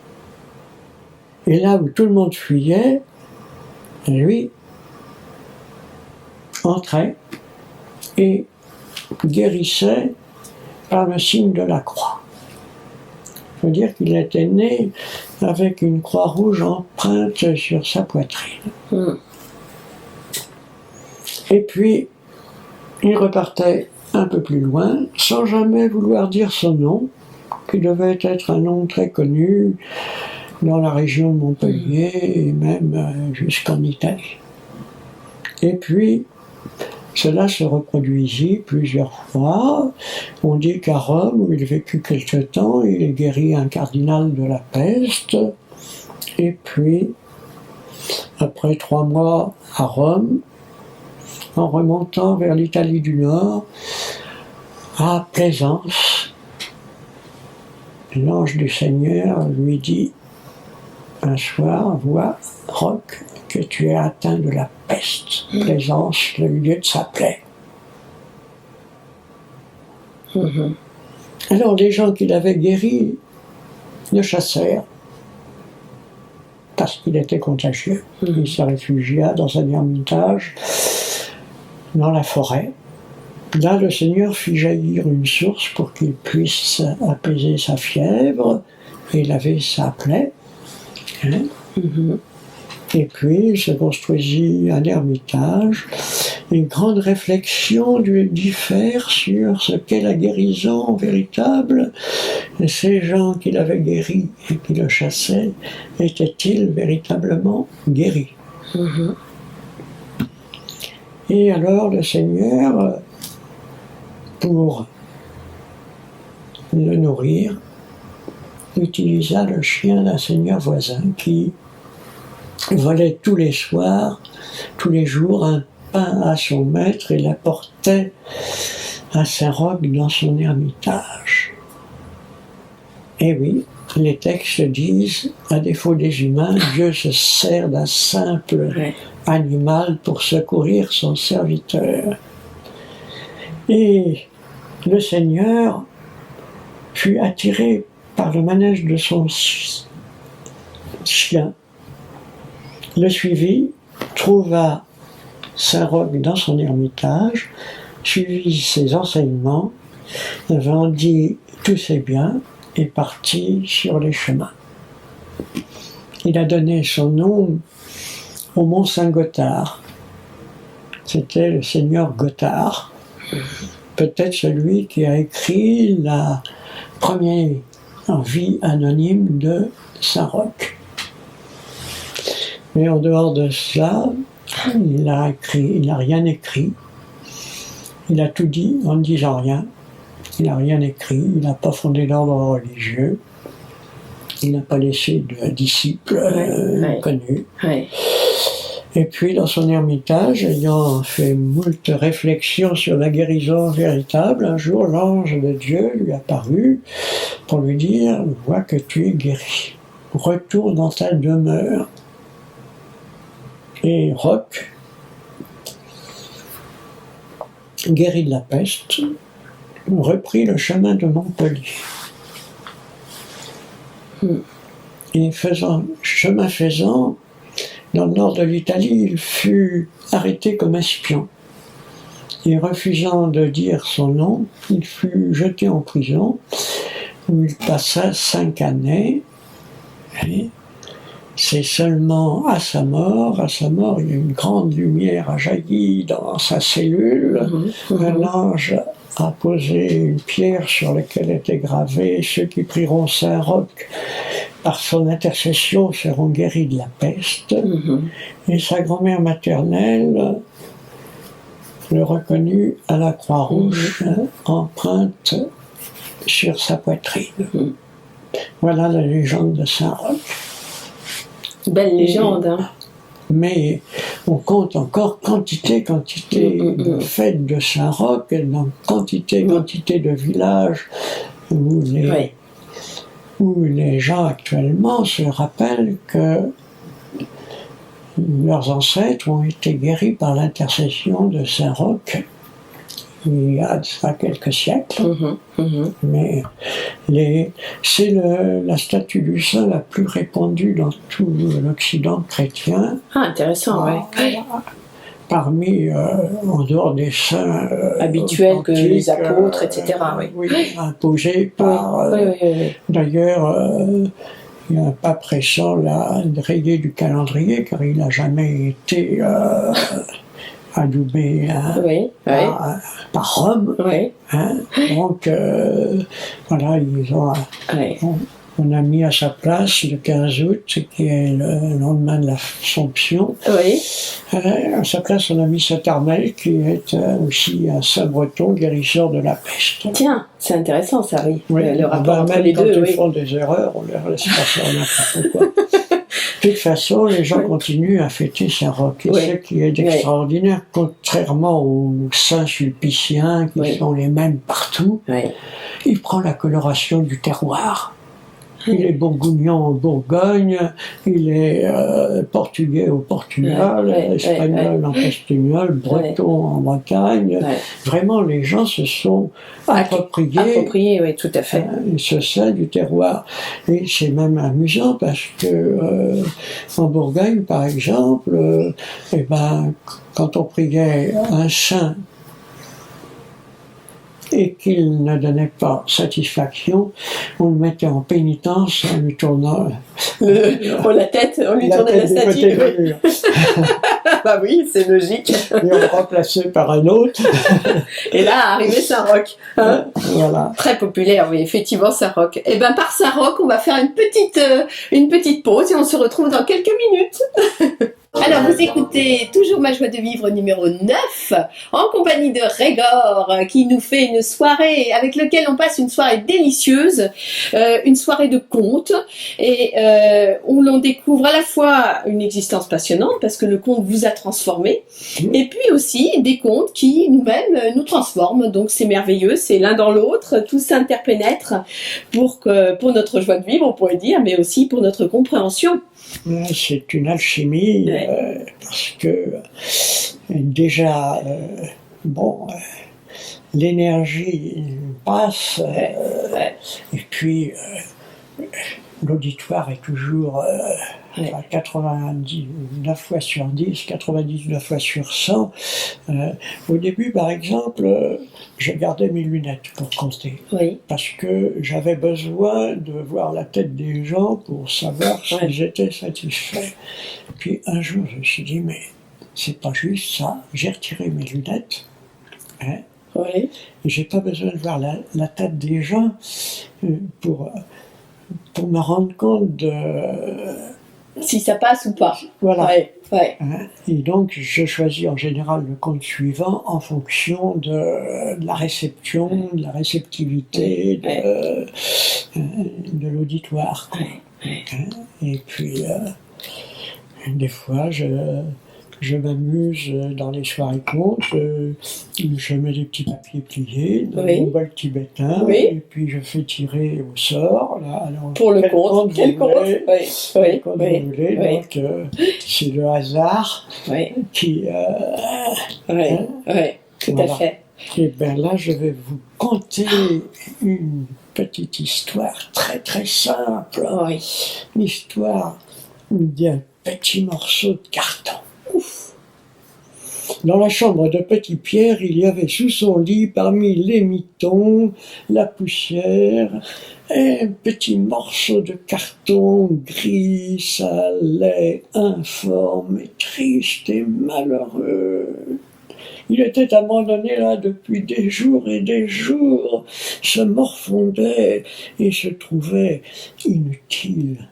Et là où tout le monde fuyait, lui entrait et guérissait par le signe de la croix. Il faut dire qu'il était né avec une croix rouge empreinte sur sa poitrine. Et puis, il repartait un peu plus loin, sans jamais vouloir dire son nom, qui devait être un nom très connu dans la région de Montpellier et même jusqu'en Italie. Et puis, cela se reproduisit plusieurs fois. On dit qu'à Rome, où il vécut quelque temps, il guérit un cardinal de la peste. Et puis, après 3 mois à Rome, en remontant vers l'Italie du Nord, à Plaisance, l'ange du Seigneur lui dit un soir, vois, Roch, que tu es atteint de la peste. Plaisance, le lieu de sa plaie. Alors les gens qui l'avaient guéri le chassèrent, parce qu'il était contagieux. Il se réfugia dans un ermitage, dans la forêt. Là, le Seigneur fit jaillir une source pour qu'il puisse apaiser sa fièvre et laver sa plaie. Hein? Et puis, il se construisit un ermitage. Une grande réflexion lui dit faire sur ce qu'est la guérison véritable. Et ces gens qui l'avaient guéri et qui le chassaient, étaient-ils véritablement guéris? Et alors, le Seigneur, pour le nourrir, utilisa le chien d'un seigneur voisin qui volait tous les soirs, tous les jours, un pain à son maître et l'apportait à Saint-Roch dans son ermitage. Et oui, les textes disent, à défaut des humains, Dieu se sert d'un simple animal pour secourir son serviteur. Et le Seigneur fut attiré par le manège de son chien, le suivit, trouva Saint-Roch dans son ermitage, suivit ses enseignements, vendit tous ses biens et partit sur les chemins. Il a donné son nom au mont Saint-Gothard. C'était le seigneur Gothard, peut-être celui qui a écrit la première vie anonyme de Saint-Roch. Mais en dehors de cela, il n'a rien écrit. Il a tout dit en ne disant rien. Il n'a rien écrit, il n'a pas fondé d'ordre religieux. Il n'a pas laissé de disciples connus. Ouais. Et puis, dans son ermitage, ayant fait moult réflexions sur la guérison véritable, un jour, l'ange de Dieu lui apparut pour lui dire « Vois que tu es guéri. Retourne dans ta demeure. » Et Roch, guéri de la peste, reprit le chemin de Montpellier. Et chemin faisant, dans le nord de l'Italie, il fut arrêté comme espion. Et refusant de dire son nom, il fut jeté en prison, où il passa 5 années. Et c'est seulement à sa mort, il y a une grande lumière a jailli dans sa cellule. Un ange a posé une pierre sur laquelle était gravé « Ceux qui prieront Saint Roch par son intercession seront guéris de la peste ». Et sa grand-mère maternelle le reconnut à la Croix-Rouge, empreinte sur sa poitrine. Voilà la légende de Saint Roch. Belle légende, hein. Mais on compte encore quantité de fêtes de Saint-Roch, dans quantité de villages où les gens actuellement se rappellent que leurs ancêtres ont été guéris par l'intercession de Saint-Roch il y a de ça quelques siècles. Mais c'est la statue du saint la plus répandue dans tout l'Occident chrétien. Ah, intéressant, ouais. Parmi, en dehors des saints habituels que les apôtres, etc. Oui, imposés par... D'ailleurs, il y a un pape récent l'a rayé du calendrier, car il n'a jamais été adoubé par Rome. Hein. Donc, voilà, on a mis à sa place le 15 août, qui est le lendemain de l'Assomption. À sa place, on a mis Saint Armel, qui est aussi un saint breton guérisseur de la peste. Tiens, c'est intéressant ça, oui. Le rapport entre les deux. Quand ils font des erreurs, on leur laisse pas faire n'importe quoi. De toute façon, les gens continuent à fêter Saint-Roch. Et ce qui est extraordinaire, contrairement aux saints sulpiciens, qui sont les mêmes partout, il prend la coloration du terroir. Il est bourguignon en Bourgogne, il est portugais au Portugal, espagnol en Espagnol, breton en Bretagne. Vraiment, les gens se sont appropriés, oui, tout à fait. Ce saint du terroir. Et c'est même amusant parce que en Bourgogne, par exemple, quand on priait un saint et qu'il ne donnait pas satisfaction, on le mettait en pénitence en lui tournant la tête, on lui tournait la statue. Bah oui, c'est logique. Et on le remplaçait par un autre. Et là, arrivait Saint-Roch. Hein, voilà. Très populaire, oui, effectivement, Saint-Roch. Et bien, par Saint-Roch, on va faire une petite pause et on se retrouve dans quelques minutes. Alors, vous écoutez toujours Ma Joie de Vivre numéro 9, en compagnie de Régor, qui nous fait une soirée, avec lequel on passe une soirée délicieuse, une soirée de contes, et où l'on découvre à la fois une existence passionnante, parce que le conte vous a transformé, et puis aussi des contes qui nous-mêmes nous transforment, donc c'est merveilleux, c'est l'un dans l'autre, tout s'interpénètre pour notre joie de vivre, on pourrait dire, mais aussi pour notre compréhension. C'est une alchimie, parce que déjà, l'énergie passe, et puis l'auditoire est toujours à 99 fois sur 10, 99 fois sur 100. Au début, par exemple, je gardais mes lunettes pour compter, parce que j'avais besoin de voir la tête des gens pour savoir s'ils étaient satisfaits. Puis un jour, je me suis dit, mais c'est pas juste ça. J'ai retiré mes lunettes, et j'ai pas besoin de voir la tête des gens pour me rendre compte Si ça passe ou pas. Voilà. Ouais, ouais. Hein, et donc, je choisis en général le conte suivant en fonction de la réception, de la réceptivité, de l'auditoire. Quoi. Hein, et puis, des fois, je m'amuse dans les soirées contes, je mets des petits papiers pliés dans mon bol tibétain, et puis je fais tirer au sort. Là, alors, pour le conte, quel conte vous voulez, donc c'est le hasard qui... tout à fait. Et bien là, je vais vous conter une petite histoire très très simple. L'histoire d'un petit morceau de carton. Dans la chambre de Petit Pierre, il y avait sous son lit, parmi les mitons, la poussière, un petit morceau de carton gris, sale, informe, et triste et malheureux. Il était abandonné là depuis des jours et des jours, se morfondait et se trouvait inutile.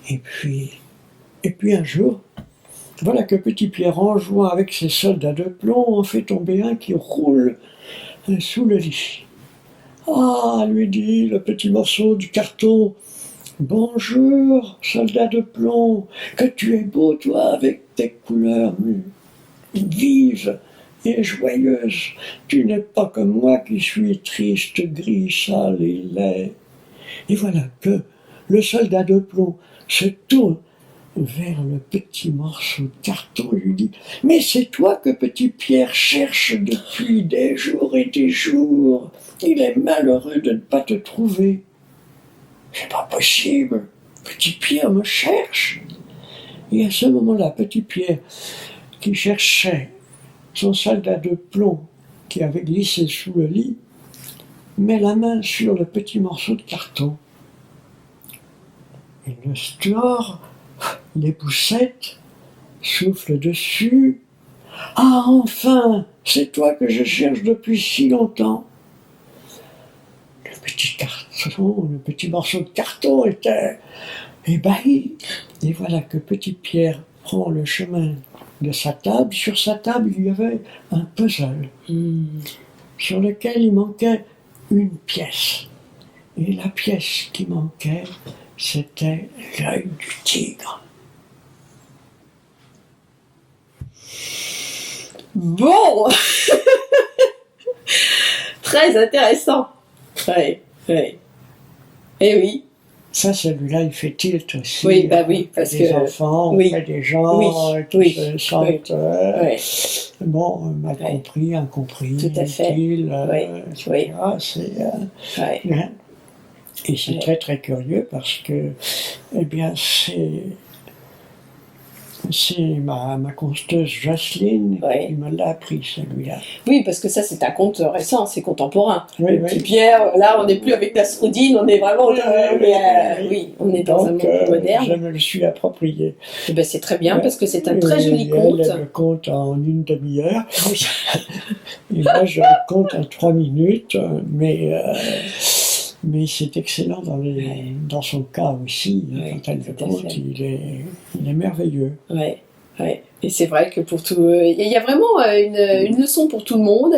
Et puis un jour, voilà que Petit Pierre, en jouant avec ses soldats de plomb, en fait tomber un qui roule sous le lit. « Ah !» lui dit le petit morceau du carton. « Bonjour, soldat de plomb, que tu es beau, toi, avec tes couleurs vives et joyeuses. Tu n'es pas comme moi qui suis triste, gris, sale et laid. » Et voilà que le soldat de plomb se tourne vers le petit morceau de carton et lui dit « Mais c'est toi que Petit Pierre cherche depuis des jours et des jours. Il est malheureux de ne pas te trouver. »« C'est pas possible. Petit Pierre me cherche. » Et à ce moment-là, Petit Pierre, qui cherchait son soldat de plomb qui avait glissé sous le lit, met la main sur le petit morceau de carton. Il le store, les poussettes, souffle dessus. « Ah, enfin, c'est toi que je cherche depuis si longtemps. » Le petit morceau de carton était ébahi. Et voilà que Petit Pierre prend le chemin de sa table. Sur sa table, il y avait un puzzle sur lequel il manquait une pièce. Et la pièce qui manquait, c'était l'œil du tigre. Bon. Très intéressant. Oui. Et oui. Ça, celui-là, il fait tilt aussi. Oui, bah oui, parce des que... enfants, auprès des gens qui se sentent mal compris, incompris, tout à fait. utiles, Oui. Et c'est très très curieux parce que, eh bien, c'est ma conteuse Jocelyne qui me l'a appris, celui-là. Oui, parce que ça, c'est un conte récent, c'est contemporain. Oui. Pierre, là, on n'est plus avec Nasruddin, on est vraiment... on est dans un monde moderne. Je me le suis approprié. Et ben, c'est très bien, parce que c'est un très joli conte. Elle le compte en une demi-heure. Et moi, je le compte en 3 minutes, mais c'est excellent dans son cas aussi. Quand elle le compte, il est merveilleux. Et c'est vrai que pour tout... Il y a vraiment une leçon pour tout le monde.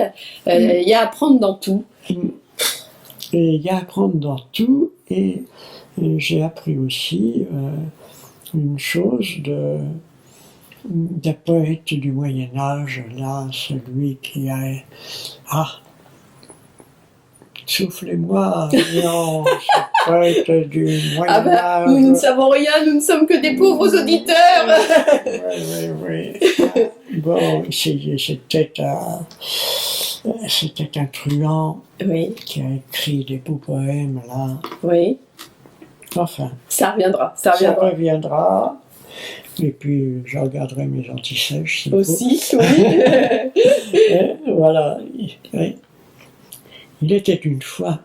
Il y a à apprendre dans tout. Et il y a à apprendre dans tout. Et j'ai appris aussi une chose d'un poète du Moyen-Âge, là, celui qui a... Soufflez-moi, non, ce poète du Moyen-Âge. Nous ne savons rien, nous ne sommes que des pauvres auditeurs. Oui. Bon, c'était un truand qui a écrit des beaux poèmes, là. Oui. Enfin. Ça reviendra. Et puis, je regarderai mes antisèches. Aussi, Voilà. Il était une fois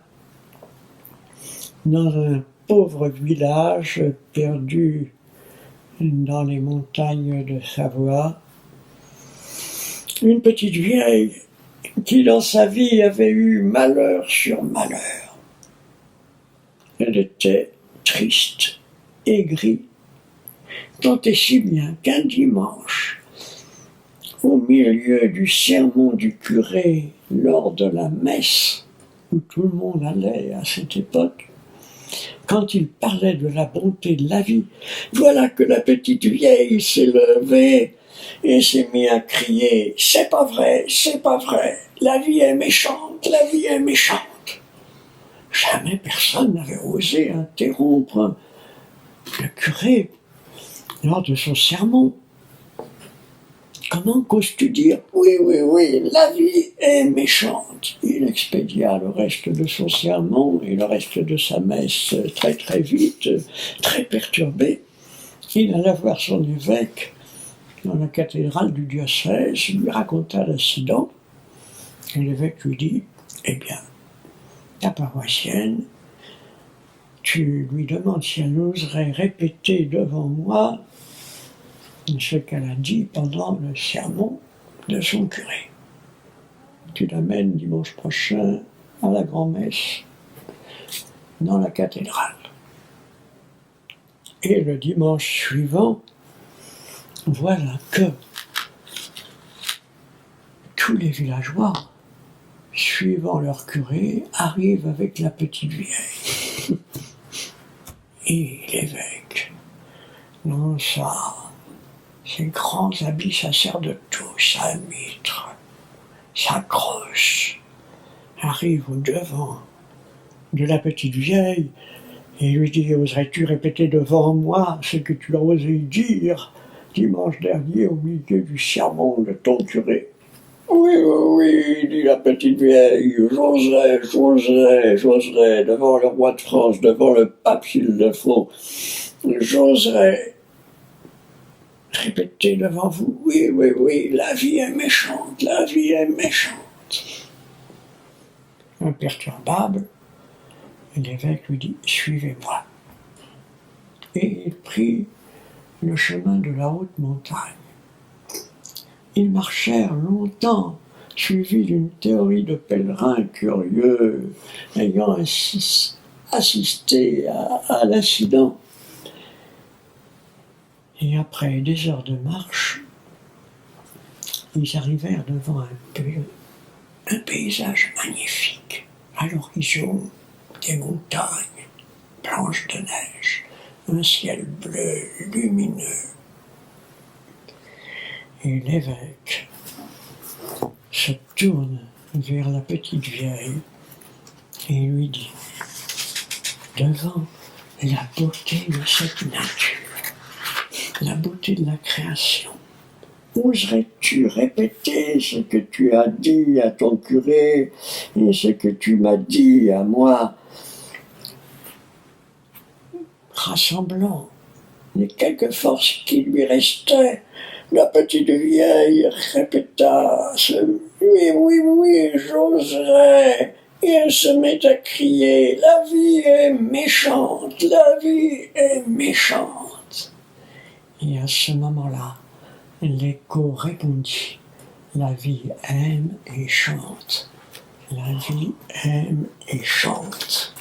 dans un pauvre village perdu dans les montagnes de Savoie, une petite vieille qui dans sa vie avait eu malheur sur malheur. Elle était triste, aigrie, Tant et si bien qu'un dimanche, au milieu du sermon du curé, lors de la messe, où tout le monde allait à cette époque, quand il parlait de la bonté de la vie, voilà que la petite vieille s'est levée et s'est mise à crier « C'est pas vrai, la vie est méchante, la vie est méchante !» Jamais personne n'avait osé interrompre le curé lors de son sermon. Comment qu'oses-tu dire « Oui, la vie est méchante !» Il expédia le reste de son sermon et le reste de sa messe très vite, très perturbé. Il alla voir son évêque dans la cathédrale du diocèse, lui raconta l'incident, et l'évêque lui dit « Eh bien, ta paroissienne, tu lui demandes si elle oserait répéter devant moi ce qu'elle a dit pendant le sermon de son curé. Tu l'amènes dimanche prochain à la grand-messe dans la cathédrale. » Et le dimanche suivant, voilà que tous les villageois, suivant leur curé, arrivent avec la petite vieille. Et l'évêque, dans ses grands habits sacerdotaux, sa mitre, sa crosse, arrive au devant de la petite vieille et lui dit « Oserais-tu répéter devant moi ce que tu as osé dire dimanche dernier au milieu du sermon de ton curé ?» « Oui, dit la petite vieille, j'oserais, devant le roi de France, devant le pape s'il le faut, j'oserais répéter devant vous, oui, la vie est méchante, la vie est méchante. » Imperturbable, l'évêque lui dit « Suivez-moi. » Et il prit le chemin de la haute montagne. Ils marchèrent longtemps, suivis d'une théorie de pèlerins curieux, ayant assisté à l'incident. Et après des heures de marche, ils arrivèrent devant un paysage magnifique. À l'horizon, des montagnes blanches de neige, un ciel bleu lumineux. Et l'évêque se tourne vers la petite vieille et lui dit « Devant la beauté de cette nature, la beauté de la création, oserais-tu répéter ce que tu as dit à ton curé et ce que tu m'as dit à moi, rassemblant les quelques forces qui lui restaient ?» La petite vieille répéta « Oui, j'oserais !» Et elle se met à crier « La vie est méchante, la vie est méchante !» Et à ce moment-là, l'écho répondit « La vie aime et chante, la vie aime et chante. »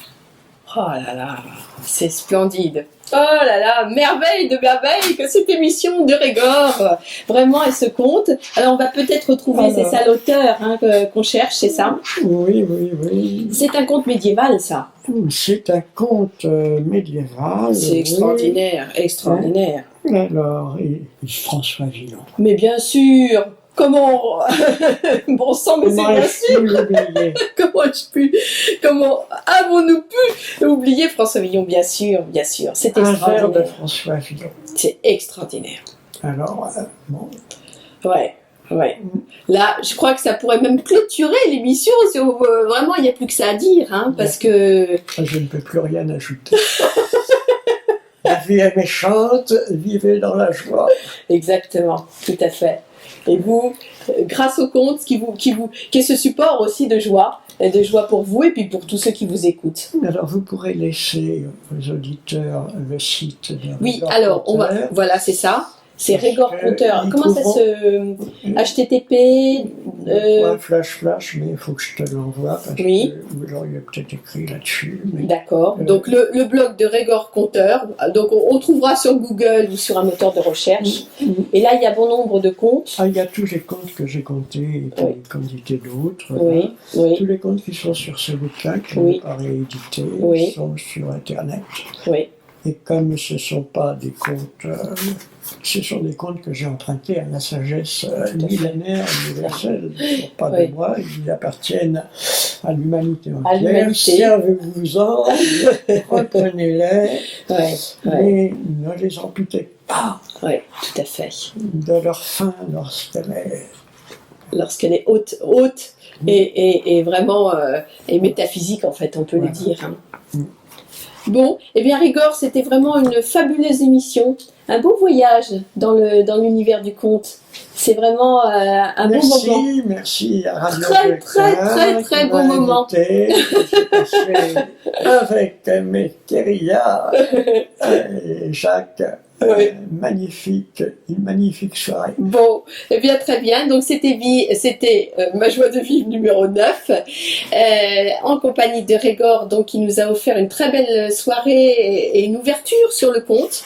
Oh là là, c'est splendide. Oh là là, merveille de merveille que cette émission de Régor. Vraiment, elle se compte. Alors, on va peut-être retrouver, c'est ça l'auteur qu'on cherche, c'est ça? Oui. C'est un conte médiéval, ça? C'est un conte médiéval. C'est extraordinaire, extraordinaire. Alors, et François Villon. Mais bien sûr. Comment bon sang, mais c'est bien sûr. Comment avons-nous pu oublier François Villon? Bien sûr. C'est extraordinaire. Un vers de François Villon. C'est extraordinaire. Alors, bon. Ouais. Là, je crois que ça pourrait même clôturer l'émission. Vraiment, il n'y a plus que ça à dire, parce que... Je ne peux plus rien ajouter. La vie est méchante, vivez dans la joie. Exactement, tout à fait. Et vous, grâce au conte, qui est ce support aussi de joie pour vous et puis pour tous ceux qui vous écoutent. Alors vous pourrez laisser aux auditeurs le site de Oui, Régor alors Conteur. voilà, c'est ça. C'est Régor Conteur. Comment ça se... http Point flash, mais il faut que je te l'envoie parce Oui. que vous l'auriez peut-être écrit là-dessus. mais- D'accord. Donc le blog de Régor Conteur. Donc on trouvera sur Google ou sur un moteur de recherche. Et là il y a bon nombre de comptes. Ah, il y a tous les comptes que j'ai comptés et puis Oui. les quantités d'autres. Oui, Tous oui, les comptes qui sont sur ce bouquin, qui Oui. n'est pas réédité, Oui. sont sur Internet. oui. Et comme ce ne sont pas des comptes, ce sont des comptes que j'ai empruntés à la sagesse millénaire, universelle, ce ne sont pas Oui. de moi, ils appartiennent à l'humanité À entière. l'humanité. Servez-vous-en, reprenez-les, Ouais, ouais, mais ne les amputez pas ouais, tout à fait. de leur fin Lorsqu'elle est haute et vraiment et métaphysique en fait, on peut le dire. Hein. Bon, eh bien Régor, c'était vraiment une fabuleuse émission, un beau voyage dans l'univers du conte. C'est vraiment un bon moment. Merci à Radio Très, Pékin très qui bon m'a moment. invité. J'ai passé avec mes querillas et Jacques Oui. une magnifique soirée. Bon, eh bien très bien. Donc c'était Ma joie de vivre numéro 9 en compagnie de Régor, donc qui nous a offert une très belle soirée et une ouverture sur le conte.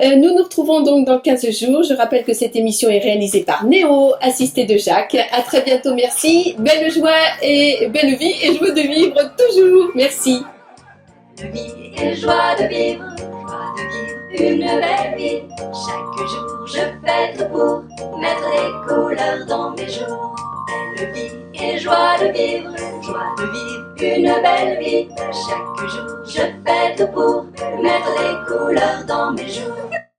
Nous nous retrouvons donc dans 15 jours. Je rappelle que cette émission est réalisée par Néo, assisté de Jacques. À très bientôt, merci. Belle joie et belle vie et joie de vivre toujours. Merci. De vie et joie de vivre une belle vie. Chaque jour je fête pour mettre des couleurs dans mes jours. Belle vie et joie de vivre une belle vie. Chaque jour je fête pour mettre des couleurs dans mes jours.